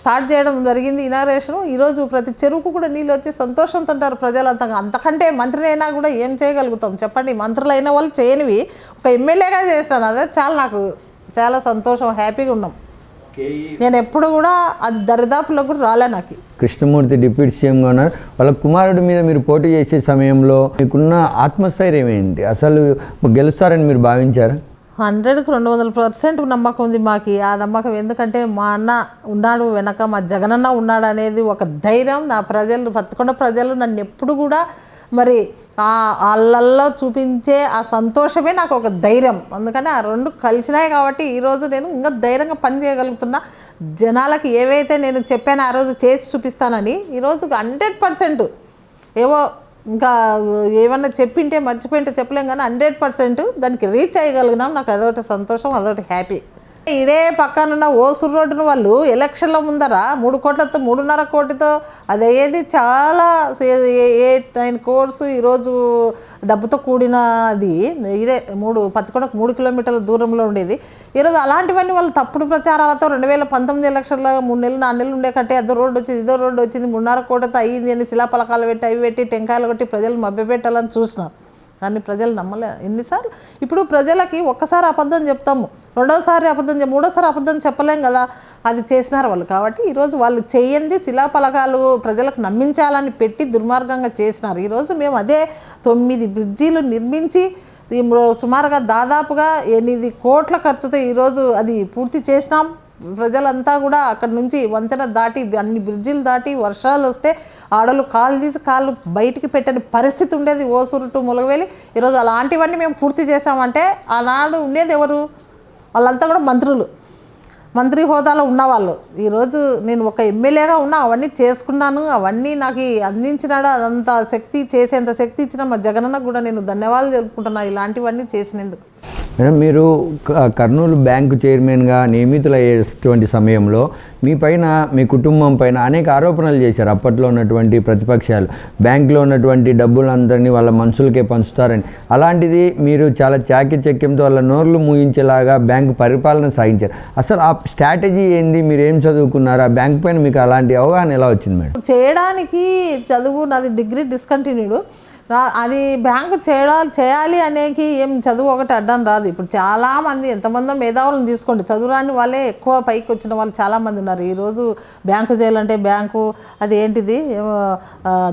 స్టార్ట్ చేయడం జరిగింది ఇనాగ్రేషన్. ఈరోజు ప్రతి చెరువుకు కూడా నీళ్ళు వచ్చి సంతోషంతో ఉంటారు ప్రజలంతా. అంతకంటే మంత్రి అయినా కూడా ఏం చేయగలుగుతాం చెప్పండి? మంత్రులు అయిన వాళ్ళు చేయనివి ఒక ఎమ్మెల్యేగా చేస్తాను. అదే నాకు చాలా సంతోషం, హ్యాపీగా ఉన్నాం. నేను ఎప్పుడు కూడా అది దరిదాపులో కూడా రాలే. నాకు కృష్ణమూర్తి డిప్యూటీ సీఎంగా ఉన్నారు. వాళ్ళ కుమారుడి మీద మీరు పోటీ చేసే సమయంలో మీకున్న ఆత్మస్థైర్యం ఏంటి? అసలు గెలుస్తారని మీరు భావించారా? 100కి 200% నమ్మకం ఉంది మాకు. ఆ నమ్మకం ఎందుకంటే మా అన్న ఉన్నాడు వెనక, మా జగనన్న ఉన్నాడు అనేది ఒక ధైర్యం. నా ప్రజలు పత్తికొండ ప్రజలు నన్ను ఎప్పుడు కూడా మరి వాళ్ళల్లో చూపించే ఆ సంతోషమే నాకు ఒక ధైర్యం. అందుకని ఆ రెండు కలిసినాయి కాబట్టి ఈరోజు నేను ఇంకా ధైర్యంగా పని చేయగలుగుతున్నా. జనాలకి ఏవైతే నేను చెప్పానో ఆ రోజు చేసి చూపిస్తానని ఈరోజు 100%, ఏవో ఇంకా ఏమన్నా చెప్పింటే మర్చిపోయింటే చెప్పలేం కానీ 100% దానికి రీచ్ అయ్యగలిగినాం. నాకు అదొకటి సంతోషం, అదొకటి హ్యాపీ. ఇదే పక్కనున్న ఓసూరు రోడ్డును వాళ్ళు ఎలక్షన్ల ముందర 3 కోట్లతో 3.5 కోటితో అది అయ్యేది చాలా 8-9 crores ఈరోజు డబ్బుతో కూడినది. ఇదే పత్తికొండకు 3 కిలోమీటర్ల దూరంలో ఉండేది. ఈరోజు అలాంటివన్నీ వాళ్ళు తప్పుడు ప్రచారాలతో 2019 ఎలక్షన్లో 3 నెలలు 4 నెలలు ఉండే కంటే అదో రోడ్డు వచ్చింది, ఇదో రోడ్డు వచ్చింది, 3.5 కోటితో అయ్యింది అని శిలాపలకాలు పెట్టి అవి పెట్టి టెంకాయలు కొట్టి ప్రజలు మభ్యపెట్టాలని చూసినారు. కానీ ప్రజలు నమ్మలే. ఎన్నిసార్లు ఇప్పుడు ప్రజలకి ఒక్కసారి అబద్ధం చెప్తాము, రెండోసారి అబద్ధం, మూడోసారి అబద్ధం చెప్పలేం కదా. అది చేసినారు వాళ్ళు. కాబట్టి ఈరోజు వాళ్ళు చేయండి శిలాపలకాలు ప్రజలకు నమ్మించాలని పెట్టి దుర్మార్గంగా చేసినారు. ఈరోజు మేము అదే 9 బ్రిడ్జీలు నిర్మించి సుమారుగా దాదాపుగా 8 కోట్ల ఖర్చుతో ఈరోజు అది పూర్తి చేసినాం. ప్రజలంతా కూడా అక్కడి నుంచి వంతెన దాటి అన్ని బ్రిడ్జిలు దాటి వర్షాలు వస్తే ఆడలు కాళ్ళు తీసి కాళ్ళు బయటికి పెట్టని పరిస్థితి ఉండేది ఓసూరు టు ములగవేలి. ఈరోజు అలాంటివన్నీ మేము పూర్తి చేసామంటే ఆనాడు ఉండేది ఎవరు? వాళ్ళంతా కూడా మంత్రులు. మంత్రి హోదాలో ఉన్నవాళ్ళు. ఈరోజు నేను ఒక ఎమ్మెల్యేగా ఉన్నా అవన్నీ చేసుకున్నాను, అవన్నీ నాకు అందించినాడు. అదంత శక్తి చేసేంత శక్తి ఇచ్చిన మా జగనన్నకు కూడా నేను ధన్యవాదాలు తెలుపుకుంటున్నాను ఇలాంటివన్నీ చేసినందుకు. మేడం, మీరు కర్నూలు బ్యాంకు చైర్మన్గా నియమితులయ్యేటువంటి సమయంలో మీ పైన, మీ కుటుంబం పైన అనేక ఆరోపణలు చేశారు. అప్పట్లో ఉన్నటువంటి ప్రతిపక్షాలు బ్యాంకులో ఉన్నటువంటి డబ్బులందరినీ వాళ్ళ మనుషులకే పంచుతారని. అలాంటిది మీరు చాలా చాకచక్యంతో వాళ్ళ నోర్లు మూయించేలాగా బ్యాంకు పరిపాలన సాగించారు. అసలు ఆ స్ట్రాటజీ ఏంది? మీరు ఏం చదువుకున్నారు? ఆ బ్యాంక్ పైన మీకు అలాంటి అవగాహన ఎలా వచ్చింది మేడం? చేయడానికి చదువు నాది డిగ్రీ డిస్కంటిన్యూడ్. అది బ్యాంకు చేయాలి అనేకి ఏం చదువు ఒకటి అడ్డం రాదు. ఇప్పుడు చాలామంది ఎంతమందో మేధావులను తీసుకోండి, చదువురాని వాళ్ళే ఎక్కువ పైకి వచ్చిన వాళ్ళు చాలామంది ఉన్నారు. ఈరోజు బ్యాంకు చేయాలంటే బ్యాంకు అది ఏంటిది,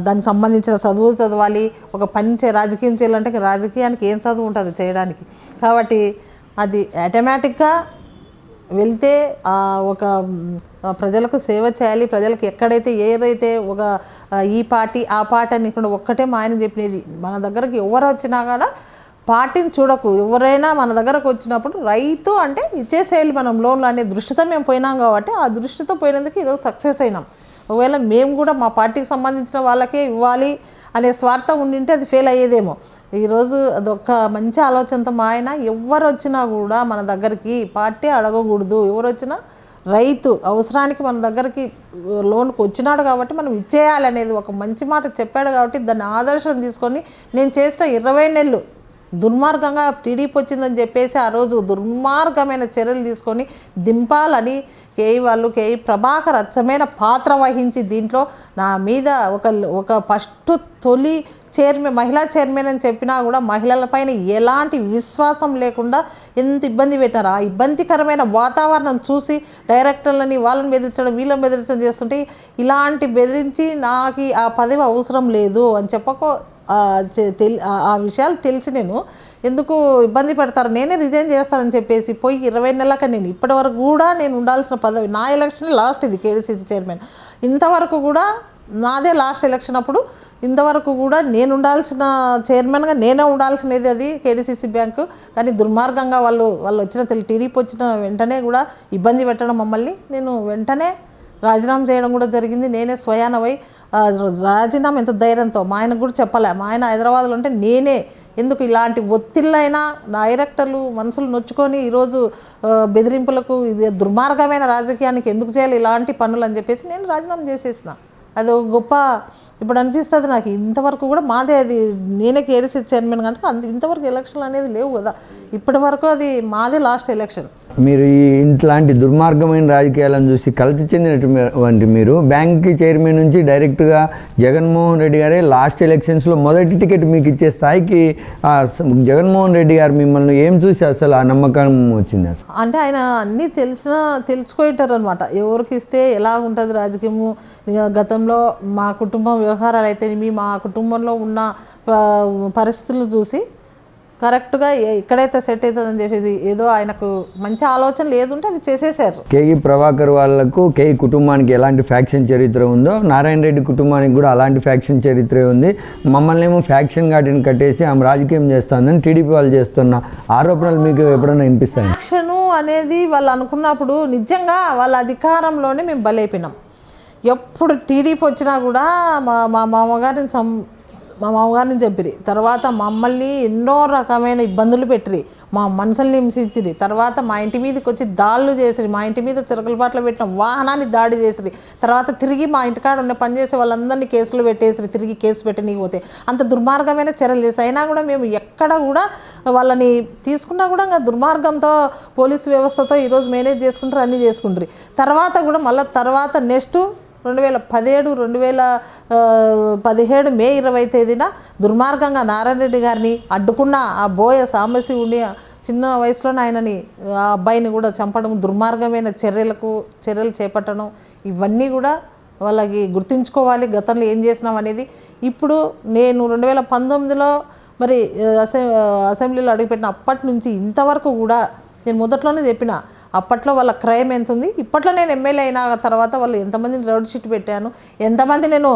దానికి సంబంధించిన చదువు చదవాలి. ఒక పని రాజకీయం చేయాలంటే రాజకీయానికి ఏం చదువు ఉంటుంది చేయడానికి. కాబట్టి అది ఆటోమేటిక్గా వెళ్తే ఒక ప్రజలకు సేవ చేయాలి. ప్రజలకు ఎక్కడైతే ఏదైతే ఒక ఈ పార్టీ ఆ పార్టీ అని ఇక్కడ ఒక్కటే మా ఆయన చెప్పినది, మన దగ్గరకు ఎవరు వచ్చినా కూడా పార్టీని చూడకు, ఎవరైనా మన దగ్గరకు వచ్చినప్పుడు రైతు అంటే ఇచ్చేసేయాలి మనం లోన్లు అనే దృష్టితో మేము పోయినాం. కాబట్టి ఆ దృష్టితో పోయినందుకు ఈరోజు సక్సెస్ అయినాం. ఒకవేళ మేము కూడా మా పార్టీకి సంబంధించిన వాళ్ళకే ఇవ్వాలి అనే స్వార్థం ఉండింటే అది ఫెయిల్ అయ్యేదేమో. ఈరోజు అదొక మంచి ఆలోచనతో మా ఆయన ఎవరు వచ్చినా కూడా మన దగ్గరికి పార్టీ అడగకూడదు, ఎవరు వచ్చినా రైతు అవసరానికి మన దగ్గరికి లోన్కి వచ్చినాడు కాబట్టి మనం ఇచ్చేయాలి అనేది ఒక మంచి మాట చెప్పాడు. కాబట్టి దాన్ని ఆదర్శం తీసుకొని నేను చేసిన 20 నెలలు దుర్మార్గంగా టీడీపీ వచ్చిందని చెప్పేసి ఆ రోజు దుర్మార్గమైన చర్యలు తీసుకొని దింపాలని కేఈ ప్రభాకర్ అచ్చమైన పాత్ర వహించి దీంట్లో నా మీద ఒక తొలి మహిళా చైర్మన్ అని చెప్పినా కూడా మహిళలపైన ఎలాంటి విశ్వాసం లేకుండా ఎంత ఇబ్బంది పెట్టారు. ఆ ఇబ్బందికరమైన వాతావరణం చూసి డైరెక్టర్లని వాళ్ళని బెదిరించడం వీళ్ళని బెదిరించడం చేస్తుంటే ఇలాంటి బెదిరించి నాకు ఆ పదవి అవసరం లేదు అని ఆ విషయాలు తెలిసి నేను ఎందుకు ఇబ్బంది పెడతారు, నేనే రిజైన్ చేస్తానని చెప్పేసి పోయి 20 నెలలక నేను ఇప్పటి వరకు కూడా నేను ఉండాల్సిన పదవి నా ఎలక్షన్ లాస్ట్ ఇది కేడీసీసీ చైర్మన్. ఇంతవరకు కూడా నాదే లాస్ట్ ఎలక్షన్. అప్పుడు ఇంతవరకు కూడా నేను ఉండాల్సిన చైర్మన్గా నేనే ఉండాల్సినది అది కేడీసీసీ బ్యాంకు. కానీ దుర్మార్గంగా వాళ్ళు వచ్చిన టీడీపీ వచ్చిన వెంటనే కూడా ఇబ్బంది పెట్టడం మమ్మల్ని నేను వెంటనే రాజీనామా చేయడం కూడా జరిగింది. నేనే స్వయాన పోయి రాజీనామా ఎంత ధైర్యంతో మా ఆయనకు కూడా చెప్పలే. మా ఆయన హైదరాబాద్లో ఉంటే నేనే ఎందుకు ఇలాంటి ఒత్తిళ్ళైనా డైరెక్టర్లు మనసులు నొచ్చుకొని ఈరోజు బెదిరింపులకు ఇది దుర్మార్గమైన రాజకీయానికి ఎందుకు చేయాలి ఇలాంటి పనులు అని చెప్పేసి నేను రాజీనామా చేసేసిన. అది ఒక గొప్ప ఇప్పుడు అనిపిస్తుంది నాకు. ఇంతవరకు కూడా మాదే అది నేనే కేడీసీ చైర్మన్ కనుక ఇంతవరకు ఎలక్షన్లు అనేది లేవు కదా. ఇప్పటి వరకు అది మాదే లాస్ట్ ఎలక్షన్. మీరు ఇట్లాంటి దుర్మార్గమైన రాజకీయాలను చూసి కలత చెందినటువంటి మీరు బ్యాంక్ చైర్మన్ నుంచి డైరెక్ట్గా జగన్మోహన్ రెడ్డి గారే లాస్ట్ ఎలక్షన్స్లో మొదటి టికెట్ మీకు ఇచ్చే స్థాయికి జగన్మోహన్ రెడ్డి గారు మిమ్మల్ని ఏం చూసి అసలు ఆ నమ్మకం వచ్చింది? అసలు అంటే ఆయన అన్నీ తెలుసుకుంటారు అనమాట. ఎవరికి ఇస్తే ఎలా ఉంటుంది రాజకీయము. గతంలో మా కుటుంబం వ్యవహారాలు అయితే మా కుటుంబంలో ఉన్న పరిస్థితులను చూసి కరెక్ట్గా ఇక్కడైతే సెట్ అవుతుందని చెప్పేసి ఏదో ఆయనకు మంచి ఆలోచన లేదుంటే అది చేసేసారు. కేఈ ప్రభాకర్ వాళ్ళకు కేఈ కుటుంబానికి ఎలాంటి ఫ్యాక్షన్ చరిత్ర ఉందో నారాయణ రెడ్డి కుటుంబానికి కూడా అలాంటి ఫ్యాక్షన్ చరిత్ర ఉంది. మమ్మల్ని ఏమో ఫ్యాక్షన్ గార్డెన్ కట్టేసి ఆమె రాజకీయం చేస్తుందని టీడీపీ వాళ్ళు చేస్తున్న ఆరోపణలు మీకు ఎప్పుడైనా వినిపిస్తాయి? ఫ్యాక్షన్ అనేది వాళ్ళు అనుకున్నప్పుడు నిజంగా వాళ్ళ అధికారంలోనే మేము బలైపోయినాం. ఎప్పుడు టీడీపీ వచ్చినా కూడా మా మామగారిని చెప్పిరి. తర్వాత మమ్మల్ని ఎన్నో రకమైన ఇబ్బందులు పెట్టిరి, మా మనసుల్ని హింసించిరి. తర్వాత మా ఇంటి మీదకి వచ్చి దాడులు చేసిరి, మా ఇంటి మీద చిరకల పాటలు పెట్టిన వాహనాన్ని దాడి చేసిరి. తర్వాత తిరిగి మా ఇంటికాడ ఉన్న పనిచేసే వాళ్ళందరినీ కేసులు పెట్టేసిరి, తిరిగి కేసు పెట్టనీకపోతే అంత దుర్మార్గమైన చర్యలు చేసి అయినా కూడా మేము ఎక్కడ కూడా వాళ్ళని తీసుకున్నా కూడా ఇంకా దుర్మార్గంతో పోలీసు వ్యవస్థతో ఈరోజు మేనేజ్ చేసుకుంటారు, అన్నీ చేసుకుంటారు. తర్వాత కూడా మళ్ళీ తర్వాత నెక్స్ట్ 2017 మే 20 తేదీన దుర్మార్గంగా నారాయణ రెడ్డి గారిని అడ్డుకున్న ఆ బోయ సాంబశివుని చిన్న వయసులోనే ఆయనని ఆ అబ్బాయిని కూడా చంపడం, దుర్మార్గమైన చర్యలు చేపట్టడం, ఇవన్నీ కూడా వాళ్ళకి గుర్తుంచుకోవాలి గతంలో ఏం చేసినాం అనేది. ఇప్పుడు నేను 2019లో మరి అసెంబ్లీలో అడుగుపెట్టిన అప్పటి నుంచి ఇంతవరకు కూడా నేను మొదట్లోనే చెప్పిన, అప్పట్లో వాళ్ళ క్రైమ్ ఎంత ఉంది, ఇప్పట్లో నేను ఎమ్మెల్యే అయిన తర్వాత వాళ్ళు ఎంతమందిని రోడ్ షీట్ పెట్టాను, ఎంతమంది నేను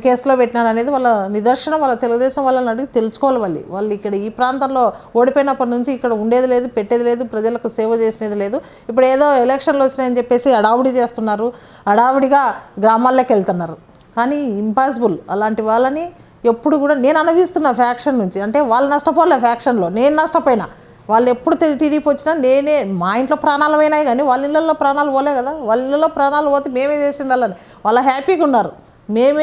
కేసులో పెట్టినాను అనేది వాళ్ళ నిదర్శనం. వాళ్ళ తెలుగుదేశం వాళ్ళని అడిగి తెలుసుకోవాలి. వాళ్ళు ఇక్కడ ఈ ప్రాంతంలో ఓడిపోయినప్పటి నుంచి ఇక్కడ ఉండేది లేదు, పెట్టేది లేదు, ప్రజలకు సేవ చేసినది లేదు. ఇప్పుడు ఏదో ఎలక్షన్లు వచ్చినాయని చెప్పేసి అడావుడి చేస్తున్నారు, అడావుడిగా గ్రామాల్లోకి వెళ్తున్నారు. కానీ ఇంపాసిబుల్. అలాంటి వాళ్ళని ఎప్పుడు కూడా నేను అనుభవిస్తున్నా ఫ్యాక్షన్ నుంచి. అంటే వాళ్ళు నష్టపోలే ఫ్యాక్షన్లో, నేను నష్టపోయినా. వాళ్ళు ఎప్పుడు టీడీపీ వచ్చినా నేనే, మా ఇంట్లో ప్రాణాలు పోయినాయి కానీ వాళ్ళ ఇళ్ళల్లో ప్రాణాలు పోలే కదా. వాళ్ళ ఇళ్ళల్లో ప్రాణాలు పోతే మేమే చేసిండాలని వాళ్ళు హ్యాపీగా ఉన్నారు. మేము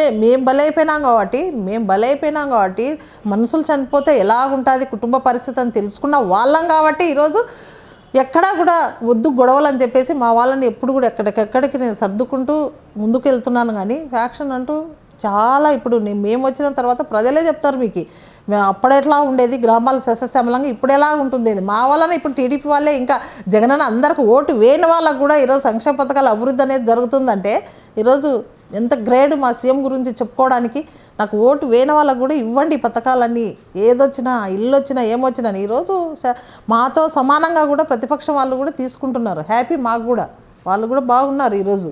బలైపోయినాం కాబట్టి మనుషులు చనిపోతే ఎలాగుంటుంది కుటుంబ పరిస్థితి అని తెలుసుకున్న వాళ్ళం కాబట్టి ఈరోజు ఎక్కడా కూడా వద్దు గొడవలు అని చెప్పేసి మా వాళ్ళని ఎప్పుడు కూడా ఎక్కడికి నేను సర్దుకుంటూ ముందుకు వెళ్తున్నాను. కానీ ఫ్యాక్షన్ అంటూ చాలా ఇప్పుడు మేము వచ్చిన తర్వాత ప్రజలే చెప్తారు మీకు అప్పుడెట్లా ఉండేది గ్రామాలు సస్యశ్యామలంగా, ఇప్పుడు ఎలా ఉంటుంది అని. మా వలన ఇప్పుడు టీడీపీ వాళ్ళే ఇంకా జగనన్న అందరికి ఓటు వేయని వాళ్ళకు కూడా ఈరోజు సంక్షేమ పథకాల అభివృద్ధి అనేది జరుగుతుందంటే ఈరోజు ఎంత గ్రేడ్ మా సీఎం గురించి చెప్పుకోవడానికి. నాకు ఓటు వేయని వాళ్ళకు కూడా ఇవ్వండి పథకాలన్నీ, ఏదొచ్చినా ఇల్లు వచ్చినా ఏమొచ్చినా. ఈరోజు మాతో సమానంగా కూడా ప్రతిపక్షం వాళ్ళు కూడా తీసుకుంటున్నారు. హ్యాపీ మాకు కూడా, వాళ్ళు కూడా బాగున్నారు ఈరోజు.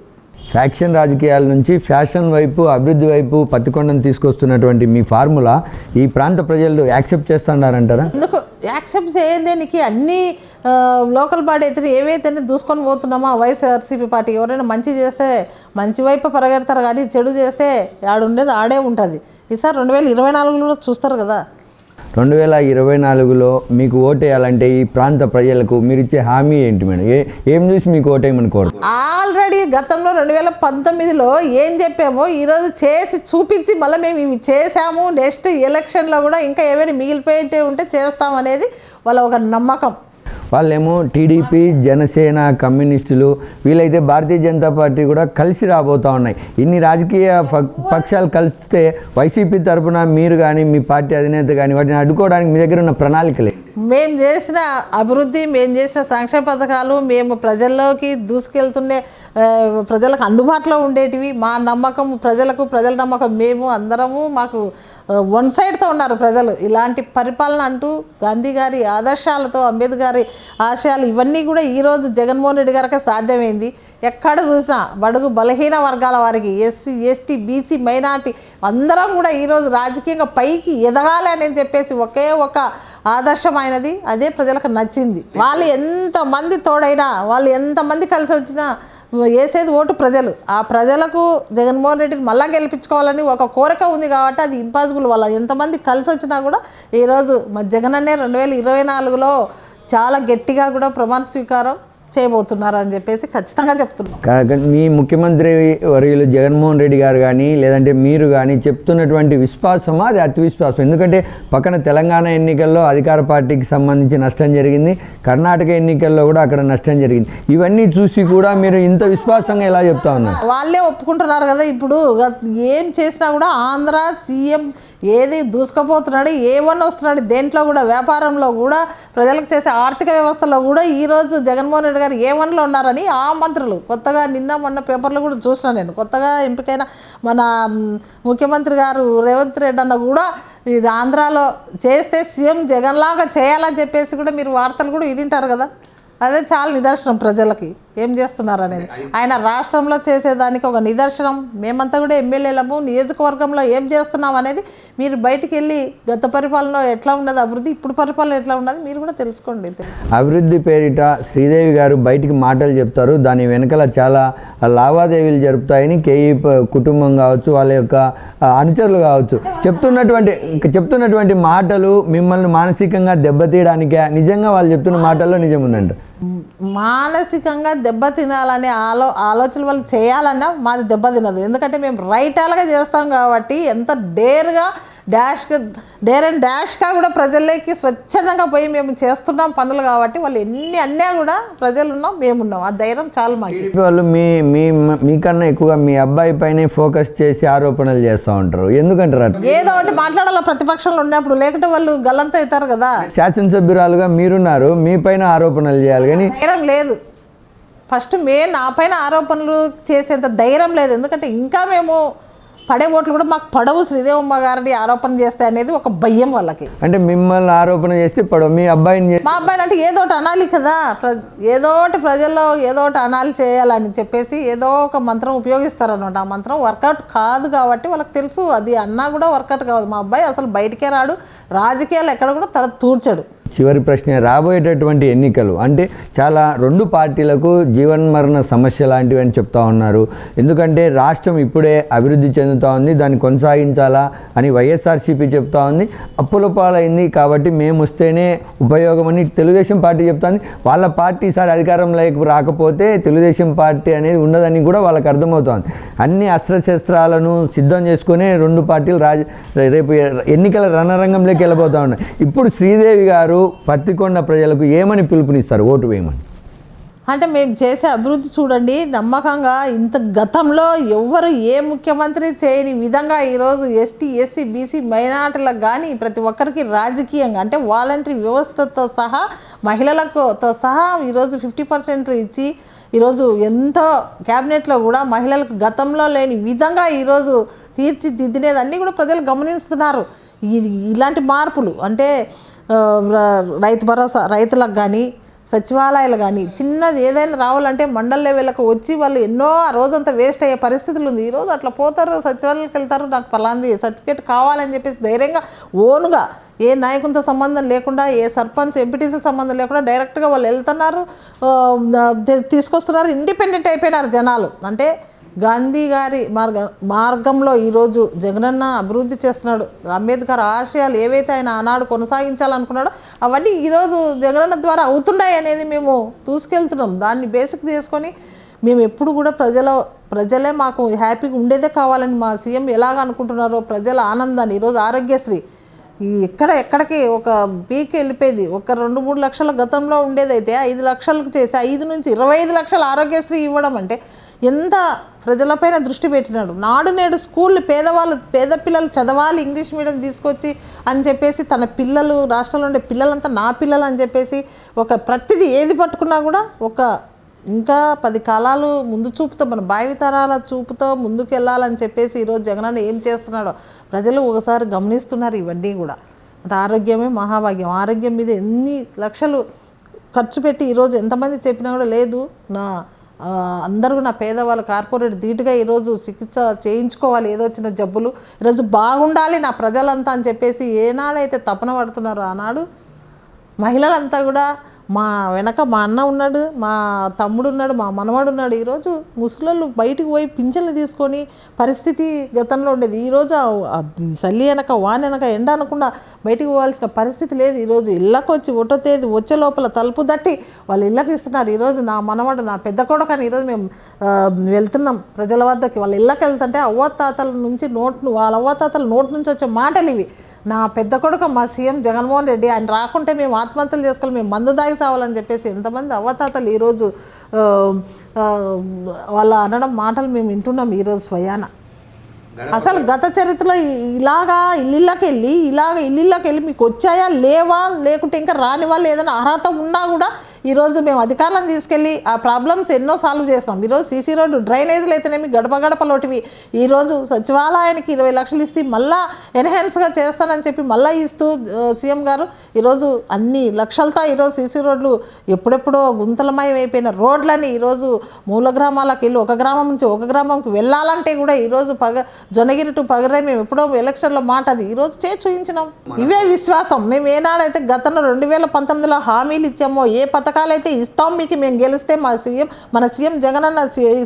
ఫ్యాక్షన్ రాజకీయాల నుంచి ఫ్యాషన్ వైపు, అభివృద్ధి వైపు పత్తికొండను తీసుకొస్తున్నటువంటి మీ ఫార్ములా ఈ ప్రాంత ప్రజలు యాక్సెప్ట్ చేస్తున్నారంటారా? ఎందుకు యాక్సెప్ట్ చేయడానికి అన్ని లోకల్ బాడీ అయితే ఏవైతే దూసుకొని పోతున్నామో వైఎస్ఆర్సీపీ పార్టీ ఎవరైనా మంచి చేస్తే మంచి వైపు పరిగెడతారు కానీ చెడు చేస్తే ఆడుండేది ఆడే ఉంటుంది. ఈసారి 2024లో చూస్తారు కదా. 2024లో మీకు ఓటేయాలంటే ఈ ప్రాంత ప్రజలకు మీరు ఇచ్చే హామీ ఏంటి మేడం? ఏం చూసి మీకు ఓటేయమని కోరుతారు? ఆల్రెడీ గతంలో 2019లో ఏం చెప్పామో ఈరోజు చేసి చూపించి మళ్ళీ మేము ఇవి చేసాము, నెక్స్ట్ ఎలక్షన్లో కూడా ఇంకా ఏమైనా మిగిలిపోయి ఉంటే చేస్తామనేది వాళ్ళ ఒక నమ్మకం. వాళ్ళేమో టీడీపీ, జనసేన, కమ్యూనిస్టులు, వీళ్ళైతే భారతీయ జనతా పార్టీ కూడా కలిసి రాబోతూ ఉన్నాయి. ఇన్ని రాజకీయ పక్షాలు కలిస్తే వైసీపీ తరఫున మీరు కానీ మీ పార్టీ అధినేత కానీ వాటిని అడ్డుకోవడానికి మీ దగ్గర ఉన్న ప్రణాళికలే? మేము చేసిన అభివృద్ధి, మేము చేసిన సంక్షేమ పథకాలు, మేము ప్రజల్లోకి దూసుకెళ్తుండే ప్రజలకు అందుబాటులో ఉండేటివి, మా నమ్మకం ప్రజల నమ్మకం, మేము అందరము మాకు వన్ సైడ్తో ఉన్నారు ప్రజలు. ఇలాంటి పరిపాలన అంటూ గాంధీ గారి ఆదర్శాలతో, అంబేద్కర్ గారి ఆశయాలు ఇవన్నీ కూడా ఈరోజు జగన్మోహన్ రెడ్డి గారికి సాధ్యమైంది. ఎక్కడ చూసినా బడుగు బలహీన వర్గాల వారికి, ఎస్సీ, ఎస్టీ, బీసీ, మైనార్టీ అందరం కూడా ఈరోజు రాజకీయంగా పైకి ఎదగాలి అని చెప్పేసి ఒకే ఒక ఆదర్శమైనది. అదే ప్రజలకు నచ్చింది. వాళ్ళు ఎంతమంది తోడైనా, వాళ్ళు ఎంతమంది కలిసి వచ్చినా వేసేది ఓటు ప్రజలు. ఆ ప్రజలకు జగన్మోహన్ రెడ్డిని మళ్ళా గెలిపించుకోవాలని ఒక కోరిక ఉంది కాబట్టి అది ఇంపాసిబుల్. వాళ్ళ ఎంతమంది కలిసి వచ్చినా కూడా ఈరోజు మా జగనన్నే 2024లో చాలా గట్టిగా కూడా ప్రమాణ స్వీకారం చేయబోతున్నారు అని చెప్పేసి ఖచ్చితంగా చెప్తున్నాం. మీ ముఖ్యమంత్రి వర్యులు జగన్మోహన్ రెడ్డి గారు కానీ లేదంటే మీరు కానీ చెప్తున్నటువంటి విశ్వాసమా అది అతి విశ్వాసం? ఎందుకంటే పక్కన తెలంగాణ ఎన్నికల్లో అధికార పార్టీకి సంబంధించి నష్టం జరిగింది, కర్ణాటక ఎన్నికల్లో కూడా అక్కడ నష్టం జరిగింది. ఇవన్నీ చూసి కూడా మీరు ఇంత విశ్వాసంగా ఎలా చెప్తా ఉన్నారు? వాళ్ళే ఒప్పుకుంటున్నారు కదా. ఇప్పుడు ఏం చేసినా కూడా ఆంధ్ర సీఎం ఏది దూసుకుపోతున్నాడు, ఏమన్నా వస్తున్నాడు, దేంట్లో కూడా వ్యాపారంలో కూడా ప్రజలకు చేసే ఆర్థిక వ్యవస్థలో కూడా ఈరోజు జగన్మోహన్ రెడ్డి గారు ఏమన్లో ఉన్నారని ఆ మంత్రులు కొత్తగా నిన్న మొన్న పేపర్లో కూడా చూసినా నేను. కొత్తగా ఎంపికైన మన ముఖ్యమంత్రి గారు రేవంత్ రెడ్డి అన్న కూడా ఇది ఆంధ్రాలో చేస్తే సీఎం జగన్లాగా చేయాలని చెప్పేసి కూడా మీరు వార్తలు కూడా వింటారు కదా. అదే చాలా నిదర్శనం ప్రజలకి ఏం చేస్తున్నారు అనేది. ఆయన రాష్ట్రంలో చేసేదానికి ఒక నిదర్శనం. మేమంతా కూడా ఎమ్మెల్యేలము, నియోజకవర్గంలో ఏం చేస్తున్నాం అనేది మీరు బయటికి వెళ్ళి గత పరిపాలన ఎట్లా ఉన్నది అభివృద్ధి, ఇప్పుడు పరిపాలన ఎట్లా ఉన్నది మీరు కూడా తెలుసుకోండి. అభివృద్ధి పేరిట శ్రీదేవి గారు బయటికి మాటలు చెప్తారు, దాని వెనకాల చాలా లావాదేవీలు జరుపుతాయని కేఈ కుటుంబం కావచ్చు, వాళ్ళ యొక్క అనుచరులు కావచ్చు చెప్తున్నటువంటి మాటలు మిమ్మల్ని మానసికంగా దెబ్బతీయడానికే? నిజంగా వాళ్ళు చెప్తున్న మాటల్లో నిజం ఉందంట? మానసికంగా దెబ్బతినాలనే ఆలోచన వాళ్ళు చేయాలన్నా మాది దెబ్బతినదు. ఎందుకంటే మేము రైటాలుగా చేస్తాం కాబట్టి ఎంత డేర్ అండ్ డాష్గా కూడా ప్రజల్లోకి స్వచ్ఛందంగా పోయి మేము చేస్తున్నాం పనులు కాబట్టి వాళ్ళు ఎన్ని అన్నా కూడా ప్రజలు ఉన్నాం, మేమున్నాం. ఆ ధైర్యం చాలు మాకు. వాళ్ళు మీకన్నా ఎక్కువగా మీ అబ్బాయి పైనే ఫోకస్ చేసి ఆరోపణలు చేస్తూ ఉంటారు, ఎందుకంటారు? ఏదో ఒకటి మాట్లాడాలి ప్రతిపక్షంలో ఉన్నప్పుడు, లేకుంటే వాళ్ళు గల్లంత అవుతారు కదా. శాసనసభ్యురాలుగా మీరున్నారు, మీ పైన ఆరోపణలు చేయాలి కానీ ధైర్యం లేదు. ఫస్ట్ నా పైన ఆరోపణలు చేసేంత ధైర్యం లేదు. ఎందుకంటే ఇంకా మేము పడే ఓట్లు కూడా మాకు పడవు శ్రీదేవమ్మ గారిని ఆరోపణ చేస్తే అనేది ఒక భయం వాళ్ళకి. అంటే మిమ్మల్ని ఆరోపణ చేస్తే పడవ, మీ అబ్బాయిని మా అబ్బాయిని అంటే ఏదో ఒకటి అనాలి కదా, ఏదో ఒకటి ప్రజల్లో ఏదో ఒకటి అనాలి చేయాలని చెప్పేసి ఏదో ఒక మంత్రం ఉపయోగిస్తారు అనమాట. ఆ మంత్రం వర్కౌట్ కాదు కాబట్టి వాళ్ళకి తెలుసు, అది అన్నా కూడా వర్కౌట్ కాదు. మా అబ్బాయి అసలు బయటికే రాడు, రాజకీయాలు ఎక్కడ కూడా తల తూర్చాడు. చివరి ప్రశ్న, రాబోయేటటువంటి ఎన్నికలు అంటే చాలా రెండు పార్టీలకు జీవన్మరణ సమస్య లాంటివి అని చెప్తా ఉన్నారు. ఎందుకంటే రాష్ట్రం ఇప్పుడే అభివృద్ధి చెందుతూ ఉంది, దాన్ని కొనసాగించాలా అని వైఎస్ఆర్సీపీ చెప్తా ఉంది. అప్పుల పాలైంది కాబట్టి మేము వస్తేనే ఉపయోగం అని తెలుగుదేశం పార్టీ చెప్తుంది. వాళ్ళ పార్టీ ఈసారి అధికారంలోకి రాకపోతే తెలుగుదేశం పార్టీ అనేది ఉండదని కూడా వాళ్ళకి అర్థమవుతోంది. అన్ని అస్త్రశస్త్రాలను సిద్ధం చేసుకుని రెండు పార్టీలు రేపు ఎన్నికల రణరంగంలోకి వెళ్ళబోతూ ఉన్నాయి. ఇప్పుడు శ్రీదేవి గారు పత్తికొండ ప్రజలకు ఏమని పిలుపునిస్తారు ఓటు వేయమని? అంటే మేము చేసే అభివృద్ధి చూడండి, నమ్మకంగా ఇంత గతంలో ఎవ్వరు ఏ ముఖ్యమంత్రి చేయని విధంగా ఈరోజు ఎస్టీ ఎస్సీ బీసీ మైనార్టీలకు కానీ ప్రతి ఒక్కరికి రాజకీయంగా అంటే వాలంటరీ వ్యవస్థతో సహా మహిళలతో సహా ఈరోజు 50% ఇచ్చి ఈరోజు ఎంతో క్యాబినెట్లో కూడా మహిళలకు గతంలో లేని విధంగా ఈరోజు తీర్చిదిద్దినేది అన్నీ కూడా ప్రజలు గమనిస్తున్నారు. ఇలాంటి మార్పులు అంటే రైతు భరోసా రైతులకు కానీ సచివాలయాలు కానీ చిన్నది ఏదైనా రావాలంటే మండల లెవెల్కి వచ్చి వాళ్ళు ఎన్నో ఆ రోజంతా వేస్ట్ అయ్యే పరిస్థితులు ఉంది. ఈరోజు అట్లా పోతారు, సచివాలయాలకు వెళ్తారు, నాకు పలాంది సర్టిఫికేట్ కావాలని చెప్పేసి ధైర్యంగా ఓన్గా ఏ నాయకునితో సంబంధం లేకుండా ఏ సర్పంచ్ ఎంపీటీసీతో సంబంధం లేకుండా డైరెక్ట్గా వాళ్ళు వెళ్తున్నారు, తీసుకొస్తున్నారు. ఇండిపెండెంట్ అయిపోయినారు జనాలు. అంటే గాంధీ గారి మార్గంలో ఈరోజు జగనన్న అభివృద్ధి చేస్తున్నాడు. అంబేద్కర్ ఆశయాలు ఏవైతే ఆయన ఆనాడు కొనసాగించాలనుకున్నాడో అవన్నీ ఈరోజు జగనన్న ద్వారా అవుతున్నాయి అనేది మేము తీసుకెళ్తున్నాం. దాన్ని బేసిక్ చేసుకొని మేము ఎప్పుడు కూడా ప్రజలే మాకు హ్యాపీగా ఉండేదే కావాలని మా సీఎం ఎలాగ అనుకుంటున్నారో ప్రజల ఆనందాన్ని. ఈరోజు ఆరోగ్యశ్రీ ఎక్కడికి ఒక పీక్ వెళ్ళిపోయింది. ఒక 2-3 లక్షల గతంలో ఉండేదైతే 5 లక్షలకు చేసి 5 నుంచి 25 లక్షల ఆరోగ్యశ్రీ ఇవ్వడం అంటే ఎంత ప్రజలపైన దృష్టి పెట్టినాడు. నాడు నేడు స్కూళ్ళు పేద పిల్లలు చదవాలి, ఇంగ్లీష్ మీడియం తీసుకొచ్చి అని చెప్పేసి తన పిల్లలు రాష్ట్రంలో ఉండే పిల్లలంతా నా పిల్లలు అని చెప్పేసి ఒక ప్రతిదీ ఏది పట్టుకున్నా కూడా ఒక ఇంకా 10 కాలాలు ముందు చూపుతో మన భావితరాల చూపుతో ముందుకు వెళ్ళాలని చెప్పేసి ఈరోజు జగనన్న ఏం చేస్తున్నాడో ప్రజలు ఒకసారి గమనిస్తున్నారు. ఇవన్నీ కూడా అంటే ఆరోగ్యమే మహాభాగ్యం. ఆరోగ్యం మీద ఎన్ని లక్షలు ఖర్చు పెట్టి ఈరోజు ఎంతమంది చెప్పినా కూడా లేదు, అందరూ నా పేదవాళ్ళు కార్పొరేట్ ధీటుగా ఈరోజు చికిత్స చేయించుకోవాలి, ఏదో చిన్న జబ్బులు ఈరోజు బాగుండాలి నా ప్రజలంతా అని చెప్పేసి ఏనాడైతే తపన పడుతున్నారో ఆనాడు మహిళలంతా కూడా మా వెనక మా అన్న ఉన్నాడు, మా తమ్ముడు ఉన్నాడు, మా మనవాడు ఉన్నాడు. ఈరోజు ముసలోళ్ళు బయటికి పోయి పింఛన్లు తీసుకొని పరిస్థితి గతంలో ఉండేది. ఈరోజు చలి వెనక వాన వెనక ఎండ అనకుండా బయటికి పోవాల్సిన పరిస్థితి లేదు. ఈరోజు ఇళ్ళకు వచ్చి ఒకటో తేదీ వచ్చే లోపల తలుపు తట్టి వాళ్ళు ఇళ్ళకి ఇస్తున్నారు. ఈరోజు నా మనవాడు నా పెద్ద కొడుకు అని ఈరోజు మేము వెళ్తున్నాం ప్రజల వద్దకి. వాళ్ళ ఇళ్ళకి వెళ్తుంటే వాళ్ళ అవ్వతాతల నోటి నుంచి వచ్చే మాటలు ఇవి. నా పెద్ద కొడుకు మా సీఎం జగన్మోహన్ రెడ్డి, ఆయన రాకుంటే మేము ఆత్మహత్యలు చేసుకోవాలి, మేము మందు దాగి సావాలని చెప్పేసి ఎంతమంది అవ్వతాతలు ఈరోజు వాళ్ళ అనడం మాటలు మేము వింటున్నాం ఈరోజు స్వయాన. అసలు గత చరిత్రలో ఇలాగా ఇల్లుళ్ళకి వెళ్ళి మీకు వచ్చాయా లేవా, లేకుంటే ఇంకా రాని వాళ్ళు ఏదైనా అర్హత ఉన్నా కూడా ఈరోజు మేము అధికారులను తీసుకెళ్ళి ఆ ప్రాబ్లమ్స్ ఎన్నో సాల్వ్ చేస్తాం. ఈరోజు సీసీ రోడ్డు డ్రైనేజీలు అయితేనేమి గడప గడపలోటివి ఈరోజు సచివాలయానికి 20 లక్షలు ఇస్తే మళ్ళీ ఎన్హాన్స్గా చేస్తానని చెప్పి మళ్ళీ ఇస్తూ సీఎం గారు ఈరోజు అన్ని లక్షలతో ఈరోజు సీసీ రోడ్లు ఎప్పుడెప్పుడో గుంతలమయం అయిపోయిన రోడ్లని ఈరోజు మూల గ్రామాలకు వెళ్ళి ఒక గ్రామం నుంచి ఒక గ్రామంకి వెళ్ళాలంటే కూడా ఈరోజు జొన్నగిరి టు పగరై మేము ఎప్పుడో ఎలక్షన్లో మాట అది ఈరోజు చూపించినాం. ఇవే విశ్వాసం. మేము ఏనాడైతే గతంలో 2019లో హామీలు ఇచ్చామో ఏ పథకాలైతే ఇస్తాం మీకు మేము గెలిస్తే మన సీఎం జగనన్న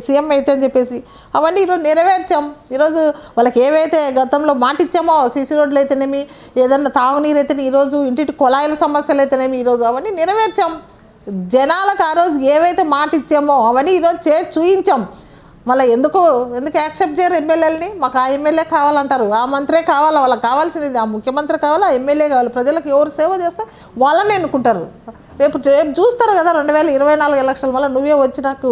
సీఎం అయితే అని చెప్పేసి అవన్నీ ఈరోజు నెరవేర్చాం. ఈరోజు వాళ్ళకి ఏవైతే గతంలో మాట ఇచ్చామో సీసీ రోడ్లు అయితేనేమి ఏదన్నా తాగునీరు అయితేనే ఈరోజు ఇంటి కుళాయిల సమస్యలు అయితేనేమి ఈరోజు అవన్నీ నెరవేర్చాం. జనాలకు ఆ రోజు ఏవైతే మాట ఇచ్చామో అవన్నీ ఈరోజు చూపించాం. మళ్ళీ ఎందుకు యాక్సెప్ట్ చేయరు ఎమ్మెల్యేలని? మాకు ఆ ఎమ్మెల్యే కావాలంటారు, ఆ మంత్రే కావాలా, వాళ్ళకి కావాల్సింది ఆ ముఖ్యమంత్రి కావాలా, ఎమ్మెల్యే కావాలి. ప్రజలకు ఎవరు సేవ చేస్తే వాళ్ళని ఎన్నుకుంటారు. రేపు చూస్తారు కదా 2024 ఎలక్షన్ వల్ల నువ్వే వచ్చి నాకు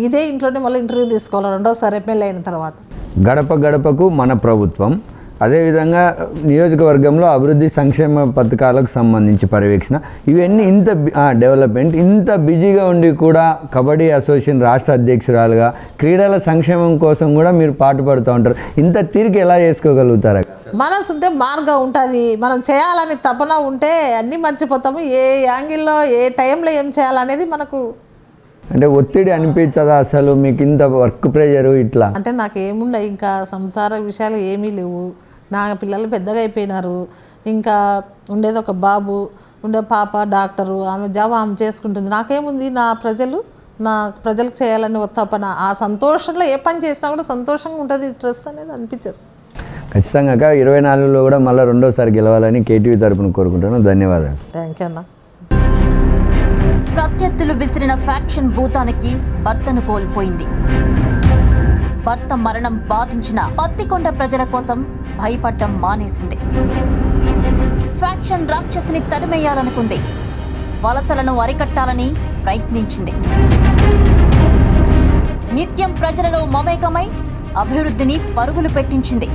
ఇదే ఇంట్లోనే మళ్ళీ ఇంటర్వ్యూ తీసుకోవాలి రెండోసారి ఎమ్మెల్యే అయిన తర్వాత. గడప గడపకు మన ప్రభుత్వం అదేవిధంగా నియోజకవర్గంలో అభివృద్ధి సంక్షేమ పథకాలకు సంబంధించి పర్యవేక్షణ, ఇవన్నీ ఇంత డెవలప్మెంట్ ఇంత బిజీగా ఉండి కూడా కబడ్డీ అసోసియేషన్ రాష్ట్ర అధ్యక్షురాలుగా క్రీడల సంక్షేమం కోసం కూడా మీరు పాటుపడుతూ ఉంటారు. ఇంత తీరిక ఎలా చేసుకోగలుగుతారు? మనసు ఉంటే మార్గం ఉంటుంది. మనం చేయాలని తపన ఉంటే అన్నీ మర్చిపోతాము. ఏ యాంగిల్లో ఏ టైంలో ఏం చేయాలనేది మనకు అంటే ఒత్తిడి అనిపించదా అసలు మీకు ఇంత వర్క్ ప్రెషరు ఇట్లా? అంటే నాకేముండవు, ఇంకా సంసార విషయాలు ఏమీ లేవు. నా పిల్లలు పెద్దగా అయిపోయినారు. ఇంకా ఉండేది ఒక బాబు, ఉండే పాప డాక్టరు, ఆమె జాబ్ ఆమె చేసుకుంటుంది. నాకేముంది, నా ప్రజలకు చేయాలని ఒక తపన. ఆ సంతోషంలో ఏ పని చేసినా కూడా సంతోషంగా ఉంటుంది. స్ట్రెస్ అనేది అనిపించదు. ఖచ్చితంగా 24లో కూడా మళ్ళీ రెండోసారి గెలవాలని కేటీవీ తరపున కోరుకుంటాను. ధన్యవాదాలు. థ్యాంక్ యూ అన్న. ప్రత్యర్థులు విసిరిన ఫ్యాక్షన్ భూతానికి భర్తను కోల్పోయింది. భర్త మరణం బాధించిన పత్తికొండ ప్రజల కోసం భయపడ్డం మానేసింది. ఫ్యాక్షన్ రాక్షసిని తరిమేయాలనుకుంది. వలసలను అరికట్టాలని ప్రయత్నించింది. నిత్యం ప్రజలలో మమేకమై అభివృద్ధిని పరుగులు పెట్టించింది.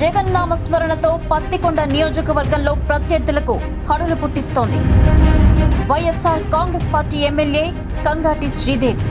జగన్నామస్మరణతో పత్తికొండ నియోజకవర్గంలో ప్రత్యర్థులకు హడలు పుట్టిస్తోంది. YSR Congress party MLA Kangati Sridevi.